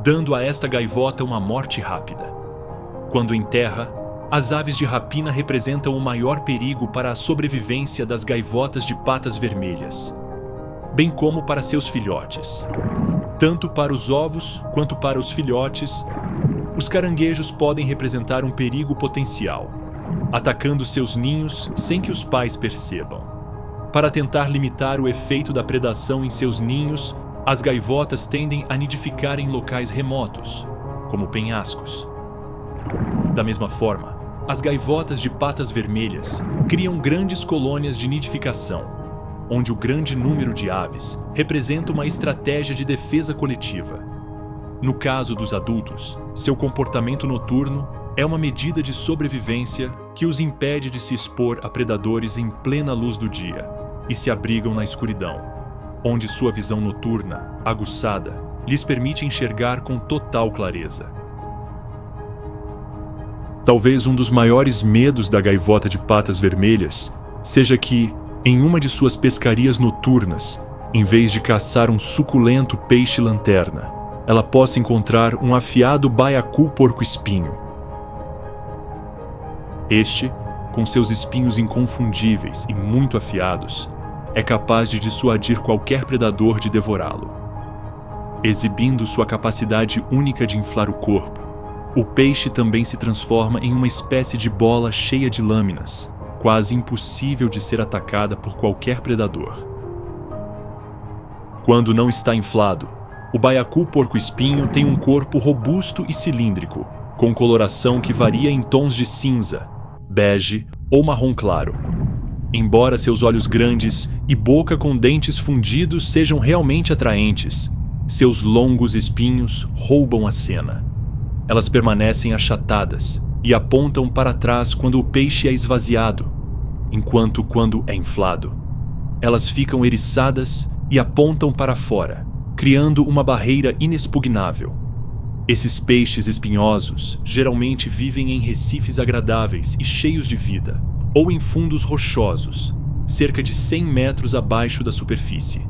dando a esta gaivota uma morte rápida. Quando em terra, as aves de rapina representam o maior perigo para a sobrevivência das gaivotas de patas vermelhas, bem como para seus filhotes. Tanto para os ovos quanto para os filhotes, os caranguejos podem representar um perigo potencial, atacando seus ninhos sem que os pais percebam. Para tentar limitar o efeito da predação em seus ninhos, as gaivotas tendem a nidificar em locais remotos, como penhascos. Da mesma forma, as gaivotas de patas vermelhas criam grandes colônias de nidificação, onde o grande número de aves representa uma estratégia de defesa coletiva. No caso dos adultos, seu comportamento noturno é uma medida de sobrevivência que os impede de se expor a predadores em plena luz do dia e se abrigam na escuridão, onde sua visão noturna, aguçada, lhes permite enxergar com total clareza. Talvez um dos maiores medos da gaivota de patas vermelhas seja que, em uma de suas pescarias noturnas, em vez de caçar um suculento peixe-lanterna, ela possa encontrar um afiado baiacu porco-espinho. Este, com seus espinhos inconfundíveis e muito afiados, é capaz de dissuadir qualquer predador de devorá-lo. Exibindo sua capacidade única de inflar o corpo, o peixe também se transforma em uma espécie de bola cheia de lâminas, quase impossível de ser atacada por qualquer predador. Quando não está inflado, o baiacu porco-espinho tem um corpo robusto e cilíndrico, com coloração que varia em tons de cinza, bege ou marrom claro. Embora seus olhos grandes e boca com dentes fundidos sejam realmente atraentes, seus longos espinhos roubam a cena. Elas permanecem achatadas e apontam para trás quando o peixe é esvaziado, enquanto quando é inflado, elas ficam eriçadas e apontam para fora, criando uma barreira inexpugnável. Esses peixes espinhosos geralmente vivem em recifes agradáveis e cheios de vida, ou em fundos rochosos, cerca de 100 metros abaixo da superfície.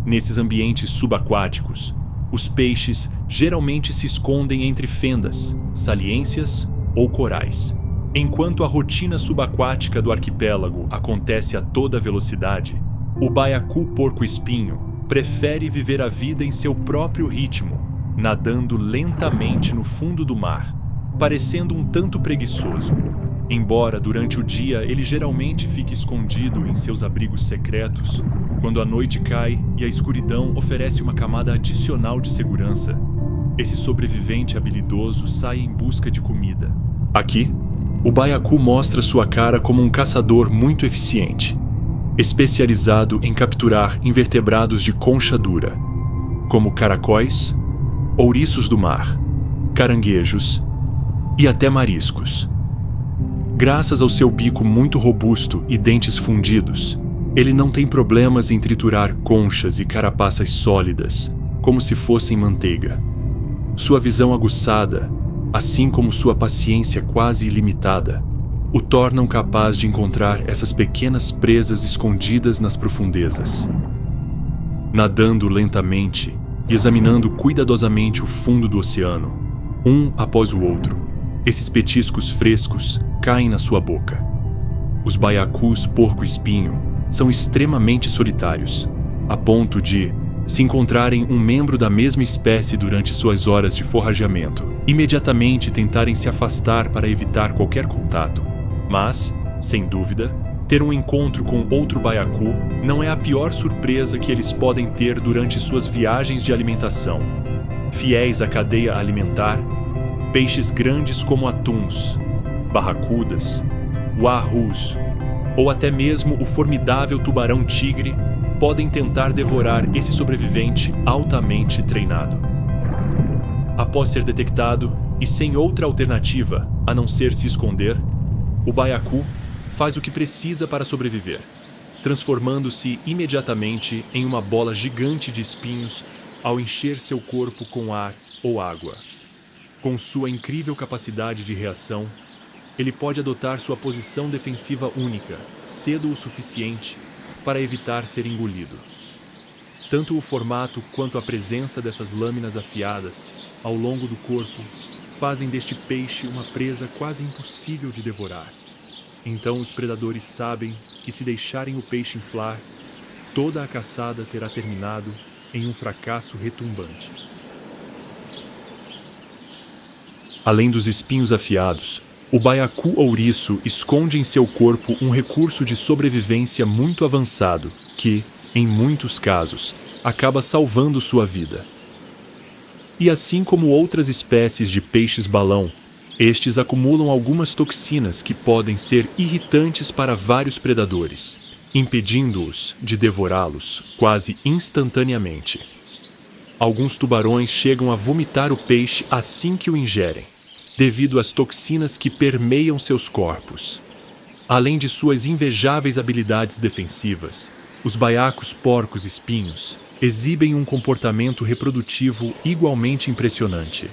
Nesses ambientes subaquáticos, os peixes geralmente se escondem entre fendas, saliências ou corais. Enquanto a rotina subaquática do arquipélago acontece a toda velocidade, o baiacu porco-espinho prefere viver a vida em seu próprio ritmo, nadando lentamente no fundo do mar, parecendo um tanto preguiçoso. Embora durante o dia ele geralmente fique escondido em seus abrigos secretos, quando a noite cai e a escuridão oferece uma camada adicional de segurança, esse sobrevivente habilidoso sai em busca de comida. Aqui, o baiacu mostra sua cara como um caçador muito eficiente, especializado em capturar invertebrados de concha dura, como caracóis, ouriços do mar, caranguejos e até mariscos. Graças ao seu bico muito robusto e dentes fundidos, ele não tem problemas em triturar conchas e carapaças sólidas, como se fossem manteiga. Sua visão aguçada, assim como sua paciência quase ilimitada, o tornam capaz de encontrar essas pequenas presas escondidas nas profundezas. Nadando lentamente e examinando cuidadosamente o fundo do oceano, um após o outro, esses petiscos frescos caem na sua boca. Os baiacus porco-espinho são extremamente solitários, a ponto de, se encontrarem um membro da mesma espécie durante suas horas de forrageamento, imediatamente tentarem se afastar para evitar qualquer contato. Mas, sem dúvida, ter um encontro com outro baiacu não é a pior surpresa que eles podem ter durante suas viagens de alimentação. Fiéis à cadeia alimentar, peixes grandes como atuns, barracudas, uarus ou até mesmo o formidável tubarão-tigre podem tentar devorar esse sobrevivente altamente treinado. Após ser detectado e sem outra alternativa a não ser se esconder, o baiacu faz o que precisa para sobreviver, transformando-se imediatamente em uma bola gigante de espinhos ao encher seu corpo com ar ou água. Com sua incrível capacidade de reação, ele pode adotar sua posição defensiva única, cedo o suficiente para evitar ser engolido. Tanto o formato quanto a presença dessas lâminas afiadas ao longo do corpo fazem deste peixe uma presa quase impossível de devorar. Então os predadores sabem que se deixarem o peixe inflar, toda a caçada terá terminado em um fracasso retumbante. Além dos espinhos afiados, o baiacu ouriço esconde em seu corpo um recurso de sobrevivência muito avançado que, em muitos casos, acaba salvando sua vida. E assim como outras espécies de peixes-balão, estes acumulam algumas toxinas que podem ser irritantes para vários predadores, impedindo-os de devorá-los quase instantaneamente. Alguns tubarões chegam a vomitar o peixe assim que o ingerem, devido às toxinas que permeiam seus corpos. Além de suas invejáveis habilidades defensivas, os baiacus porcos-espinhos exibem um comportamento reprodutivo igualmente impressionante,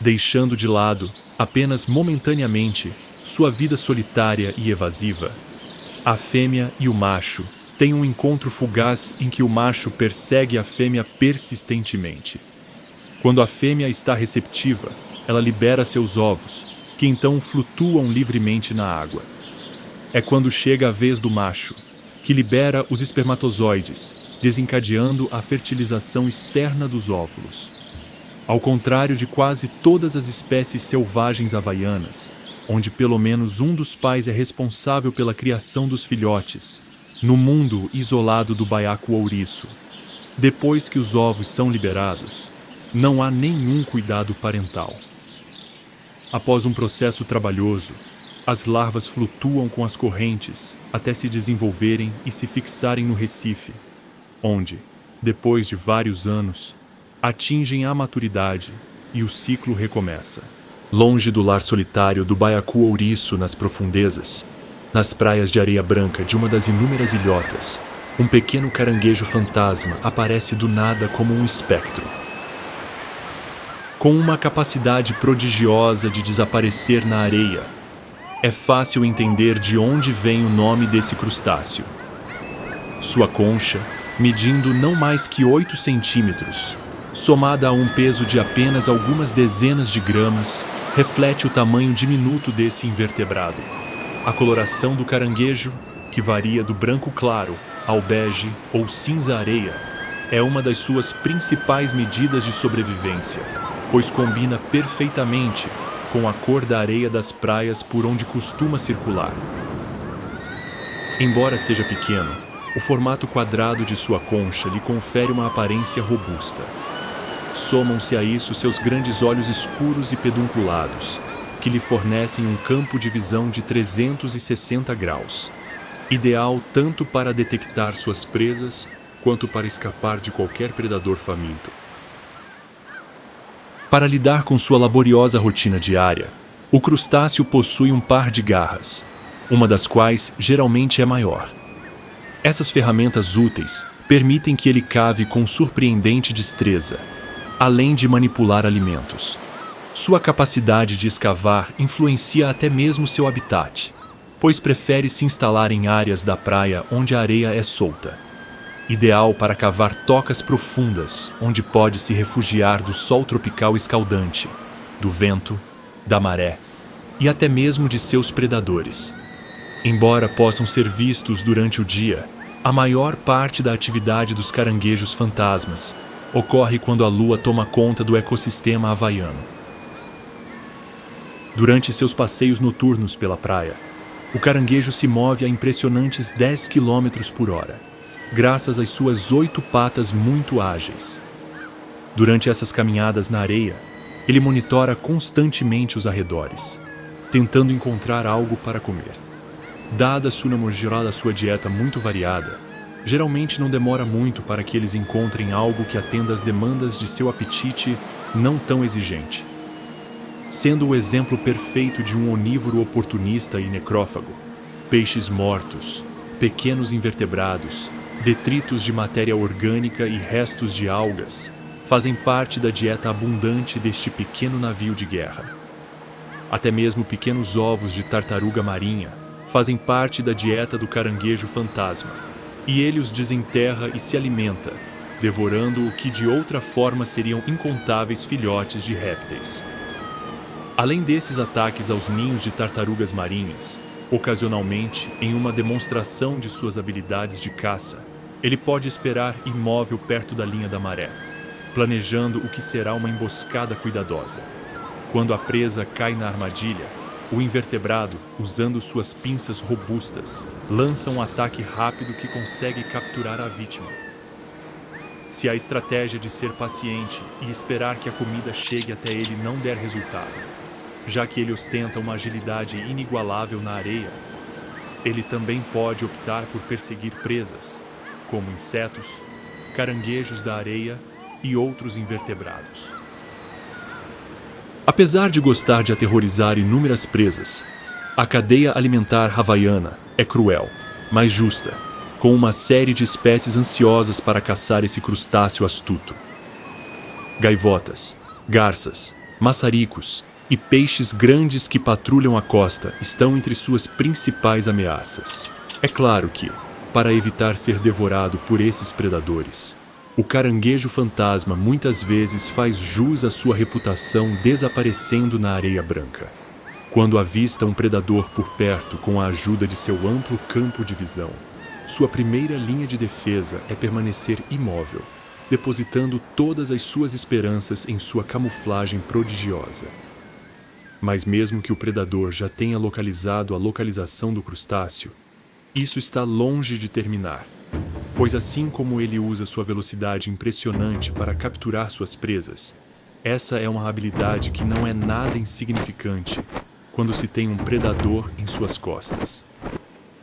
deixando de lado, apenas momentaneamente, sua vida solitária e evasiva. A fêmea e o macho têm um encontro fugaz em que o macho persegue a fêmea persistentemente. Quando a fêmea está receptiva, ela libera seus ovos, que então flutuam livremente na água. É quando chega a vez do macho, que libera os espermatozoides, desencadeando a fertilização externa dos óvulos. Ao contrário de quase todas as espécies selvagens havaianas, onde pelo menos um dos pais é responsável pela criação dos filhotes, no mundo isolado do baiacu ouriço, depois que os ovos são liberados, não há nenhum cuidado parental. Após um processo trabalhoso, as larvas flutuam com as correntes até se desenvolverem e se fixarem no recife, onde, depois de vários anos, atingem a maturidade e o ciclo recomeça. Longe do lar solitário do baiacu ouriço nas profundezas, nas praias de areia branca de uma das inúmeras ilhotas, um pequeno caranguejo fantasma aparece do nada como um espectro. Com uma capacidade prodigiosa de desaparecer na areia, é fácil entender de onde vem o nome desse crustáceo. Sua concha, medindo não mais que 8 centímetros, somada a um peso de apenas algumas dezenas de gramas, reflete o tamanho diminuto desse invertebrado. A coloração do caranguejo, que varia do branco claro ao bege ou cinza-areia, é uma das suas principais medidas de sobrevivência, pois combina perfeitamente com a cor da areia das praias por onde costuma circular. Embora seja pequeno, o formato quadrado de sua concha lhe confere uma aparência robusta. Somam-se a isso seus grandes olhos escuros e pedunculados, que lhe fornecem um campo de visão de 360 graus, ideal tanto para detectar suas presas quanto para escapar de qualquer predador faminto. Para lidar com sua laboriosa rotina diária, o crustáceo possui um par de garras, uma das quais geralmente é maior. Essas ferramentas úteis permitem que ele cave com surpreendente destreza, além de manipular alimentos. Sua capacidade de escavar influencia até mesmo seu habitat, pois prefere se instalar em áreas da praia onde a areia é solta, ideal para cavar tocas profundas onde pode se refugiar do sol tropical escaldante, do vento, da maré e até mesmo de seus predadores. Embora possam ser vistos durante o dia, a maior parte da atividade dos caranguejos fantasmas ocorre quando a lua toma conta do ecossistema havaiano. Durante seus passeios noturnos pela praia, o caranguejo se move a impressionantes 10 km por hora, graças às suas 8 patas muito ágeis. Durante essas caminhadas na areia, ele monitora constantemente os arredores, tentando encontrar algo para comer. Dada sua dieta muito variada, geralmente não demora muito para que eles encontrem algo que atenda às demandas de seu apetite não tão exigente. Sendo o exemplo perfeito de um onívoro oportunista e necrófago, peixes mortos, pequenos invertebrados, detritos de matéria orgânica e restos de algas fazem parte da dieta abundante deste pequeno navio de guerra. Até mesmo pequenos ovos de tartaruga marinha fazem parte da dieta do caranguejo fantasma, e ele os desenterra e se alimenta, devorando o que de outra forma seriam incontáveis filhotes de répteis. Além desses ataques aos ninhos de tartarugas marinhas, ocasionalmente, em uma demonstração de suas habilidades de caça, ele pode esperar imóvel perto da linha da maré, planejando o que será uma emboscada cuidadosa. Quando a presa cai na armadilha, o invertebrado, usando suas pinças robustas, lança um ataque rápido que consegue capturar a vítima. Se a estratégia de ser paciente e esperar que a comida chegue até ele não der resultado, já que ele ostenta uma agilidade inigualável na areia, ele também pode optar por perseguir presas, como insetos, caranguejos da areia e outros invertebrados. Apesar de gostar de aterrorizar inúmeras presas, a cadeia alimentar havaiana é cruel, mas justa, com uma série de espécies ansiosas para caçar esse crustáceo astuto. Gaivotas, garças, maçaricos e peixes grandes que patrulham a costa estão entre suas principais ameaças. É claro que, para evitar ser devorado por esses predadores, o caranguejo fantasma muitas vezes faz jus à sua reputação desaparecendo na areia branca. Quando avista um predador por perto com a ajuda de seu amplo campo de visão, sua primeira linha de defesa é permanecer imóvel, depositando todas as suas esperanças em sua camuflagem prodigiosa. Mas mesmo que o predador já tenha localizado a localização do crustáceo, isso está longe de terminar, pois assim como ele usa sua velocidade impressionante para capturar suas presas, essa é uma habilidade que não é nada insignificante quando se tem um predador em suas costas.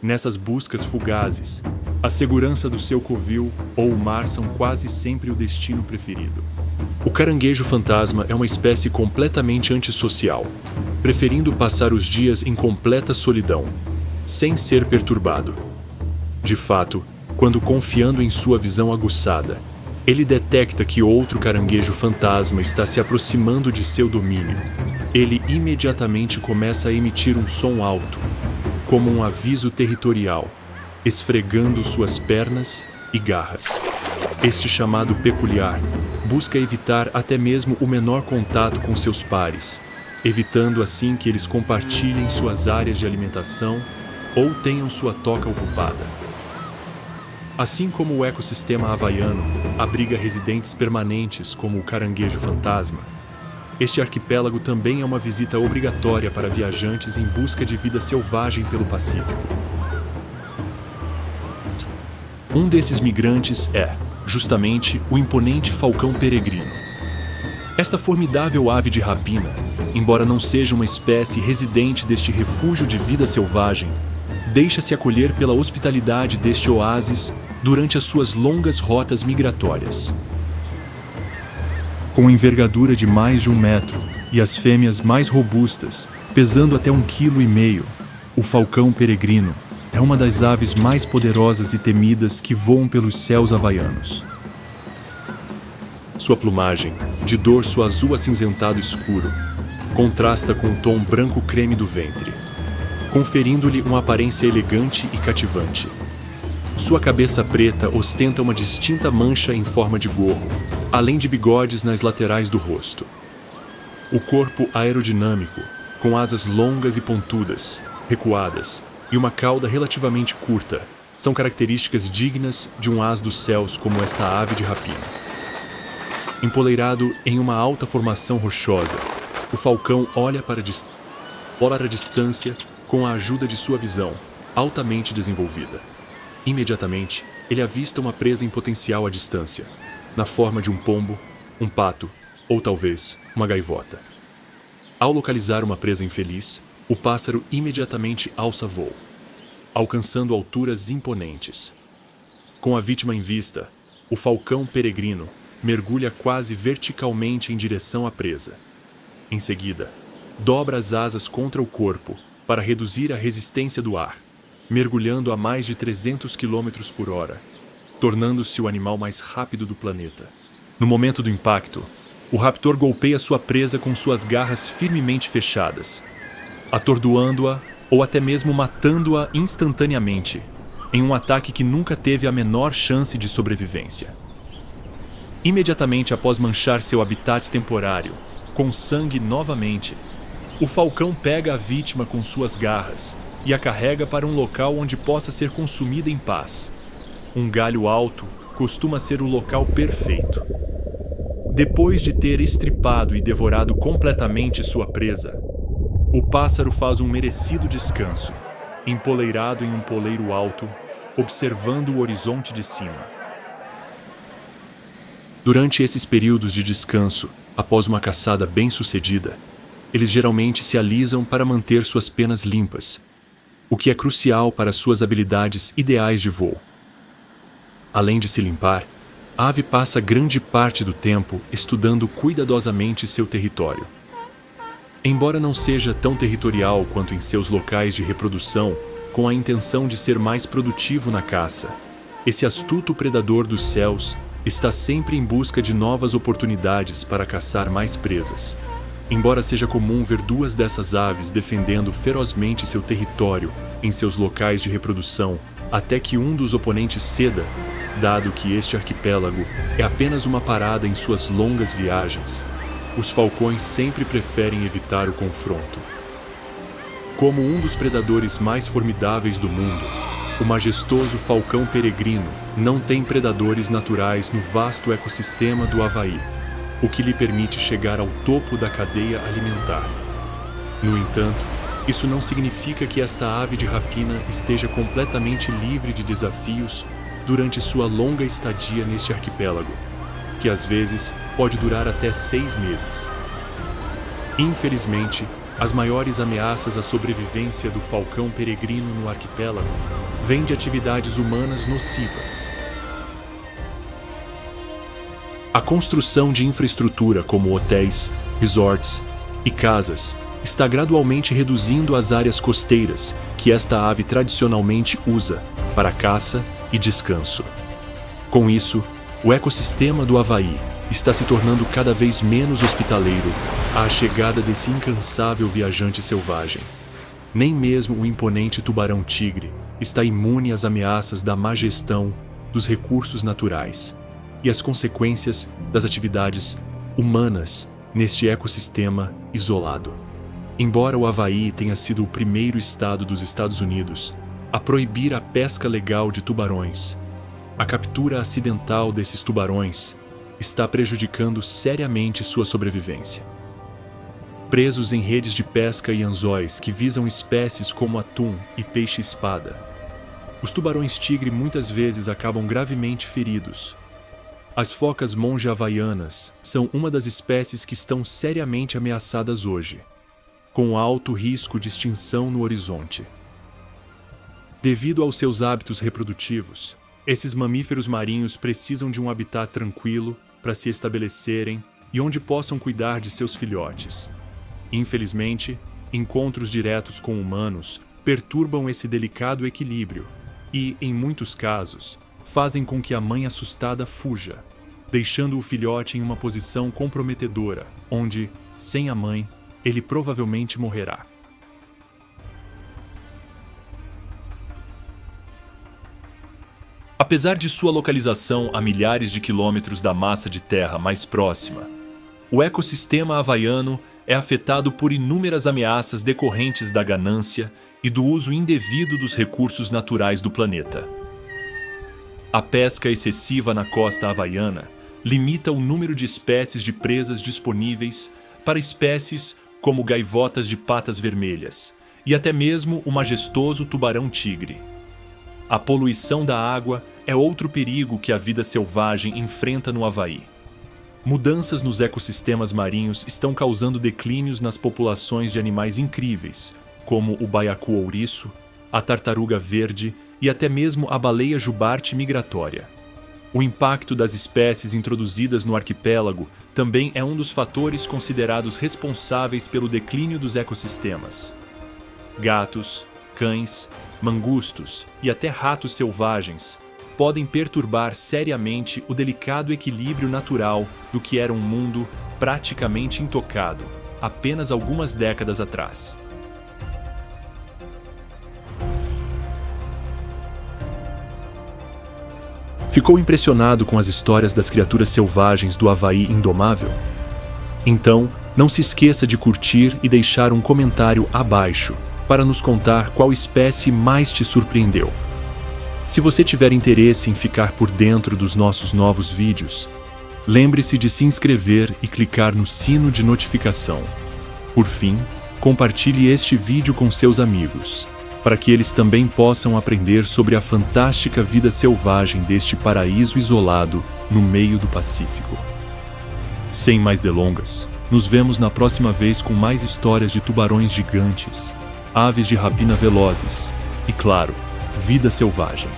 Nessas buscas fugazes, a segurança do seu covil ou o mar são quase sempre o destino preferido. O caranguejo fantasma é uma espécie completamente antissocial, preferindo passar os dias em completa solidão, sem ser perturbado. De fato, quando confiando em sua visão aguçada, ele detecta que outro caranguejo fantasma está se aproximando de seu domínio. Ele imediatamente começa a emitir um som alto, como um aviso territorial, esfregando suas pernas e garras. Este chamado peculiar busca evitar até mesmo o menor contato com seus pares, evitando assim que eles compartilhem suas áreas de alimentação ou tenham sua toca ocupada. Assim como o ecossistema havaiano abriga residentes permanentes como o caranguejo fantasma, este arquipélago também é uma visita obrigatória para viajantes em busca de vida selvagem pelo Pacífico. Um desses migrantes é, justamente, o imponente falcão peregrino. Esta formidável ave de rapina, embora não seja uma espécie residente deste refúgio de vida selvagem, deixa-se acolher pela hospitalidade deste oásis durante as suas longas rotas migratórias. Com envergadura de mais de 1 metro e as fêmeas mais robustas, pesando até 1,5 kg, o falcão peregrino é uma das aves mais poderosas e temidas que voam pelos céus havaianos. Sua plumagem, de dorso azul acinzentado escuro, contrasta com o tom branco-creme do ventre, conferindo-lhe uma aparência elegante e cativante. Sua cabeça preta ostenta uma distinta mancha em forma de gorro, além de bigodes nas laterais do rosto. O corpo aerodinâmico, com asas longas e pontudas, recuadas, e uma cauda relativamente curta, são características dignas de um ás dos céus como esta ave de rapina. Empoleirado em uma alta formação rochosa, o falcão olha para a distância com a ajuda de sua visão, altamente desenvolvida. Imediatamente, ele avista uma presa em potencial à distância, na forma de um pombo, um pato ou talvez uma gaivota. Ao localizar uma presa infeliz, o pássaro imediatamente alça voo, alcançando alturas imponentes. Com a vítima em vista, o falcão peregrino mergulha quase verticalmente em direção à presa. Em seguida, dobra as asas contra o corpo para reduzir a resistência do ar, mergulhando a mais de 300 km por hora, tornando-se o animal mais rápido do planeta. No momento do impacto, o raptor golpeia sua presa com suas garras firmemente fechadas, atordoando-a ou até mesmo matando-a instantaneamente, em um ataque que nunca teve a menor chance de sobrevivência. Imediatamente após manchar seu habitat temporário, com sangue novamente, o falcão pega a vítima com suas garras e a carrega para um local onde possa ser consumida em paz. Um galho alto costuma ser o local perfeito. Depois de ter estripado e devorado completamente sua presa, o pássaro faz um merecido descanso, empoleirado em um poleiro alto, observando o horizonte de cima. Durante esses períodos de descanso, após uma caçada bem-sucedida, eles geralmente se alisam para manter suas penas limpas, o que é crucial para suas habilidades ideais de voo. Além de se limpar, a ave passa grande parte do tempo estudando cuidadosamente seu território. Embora não seja tão territorial quanto em seus locais de reprodução, com a intenção de ser mais produtivo na caça, esse astuto predador dos céus está sempre em busca de novas oportunidades para caçar mais presas. Embora seja comum ver 2 dessas aves defendendo ferozmente seu território em seus locais de reprodução até que um dos oponentes ceda, dado que este arquipélago é apenas uma parada em suas longas viagens, os falcões sempre preferem evitar o confronto. Como um dos predadores mais formidáveis do mundo, o majestoso falcão peregrino não tem predadores naturais no vasto ecossistema do Havaí, o que lhe permite chegar ao topo da cadeia alimentar. No entanto, isso não significa que esta ave de rapina esteja completamente livre de desafios durante sua longa estadia neste arquipélago, que às vezes pode durar até 6 meses. Infelizmente, as maiores ameaças à sobrevivência do falcão peregrino no arquipélago vêm de atividades humanas nocivas. A construção de infraestrutura como hotéis, resorts e casas está gradualmente reduzindo as áreas costeiras que esta ave tradicionalmente usa para caça e descanso. Com isso, o ecossistema do Havaí está se tornando cada vez menos hospitaleiro à chegada desse incansável viajante selvagem. Nem mesmo o imponente tubarão-tigre está imune às ameaças da má gestão dos recursos naturais e às consequências das atividades humanas neste ecossistema isolado. Embora o Havaí tenha sido o primeiro estado dos Estados Unidos a proibir a pesca legal de tubarões, a captura acidental desses tubarões está prejudicando seriamente sua sobrevivência. Presos em redes de pesca e anzóis que visam espécies como atum e peixe-espada, os tubarões-tigre muitas vezes acabam gravemente feridos. As focas monge havaianas são uma das espécies que estão seriamente ameaçadas hoje, com alto risco de extinção no horizonte. Devido aos seus hábitos reprodutivos, esses mamíferos marinhos precisam de um habitat tranquilo para se estabelecerem e onde possam cuidar de seus filhotes. Infelizmente, encontros diretos com humanos perturbam esse delicado equilíbrio e, em muitos casos, fazem com que a mãe assustada fuja, deixando o filhote em uma posição comprometedora, onde, sem a mãe, ele provavelmente morrerá. Apesar de sua localização a milhares de quilômetros da massa de terra mais próxima, o ecossistema havaiano é afetado por inúmeras ameaças decorrentes da ganância e do uso indevido dos recursos naturais do planeta. A pesca excessiva na costa havaiana limita o número de espécies de presas disponíveis para espécies como gaivotas de patas vermelhas e até mesmo o majestoso tubarão-tigre. A poluição da água é outro perigo que a vida selvagem enfrenta no Havaí. Mudanças nos ecossistemas marinhos estão causando declínios nas populações de animais incríveis, como o baiacu-ouriço, a tartaruga verde e até mesmo a baleia jubarte migratória. O impacto das espécies introduzidas no arquipélago também é um dos fatores considerados responsáveis pelo declínio dos ecossistemas. Gatos, cães, mangustos e até ratos selvagens podem perturbar seriamente o delicado equilíbrio natural do que era um mundo praticamente intocado apenas algumas décadas atrás. Ficou impressionado com as histórias das criaturas selvagens do Havaí indomável? Então, não se esqueça de curtir e deixar um comentário abaixo para nos contar qual espécie mais te surpreendeu. Se você tiver interesse em ficar por dentro dos nossos novos vídeos, lembre-se de se inscrever e clicar no sino de notificação. Por fim, compartilhe este vídeo com seus amigos, para que eles também possam aprender sobre a fantástica vida selvagem deste paraíso isolado no meio do Pacífico. Sem mais delongas, nos vemos na próxima vez com mais histórias de tubarões gigantes, aves de rapina velozes e, claro, vida selvagem.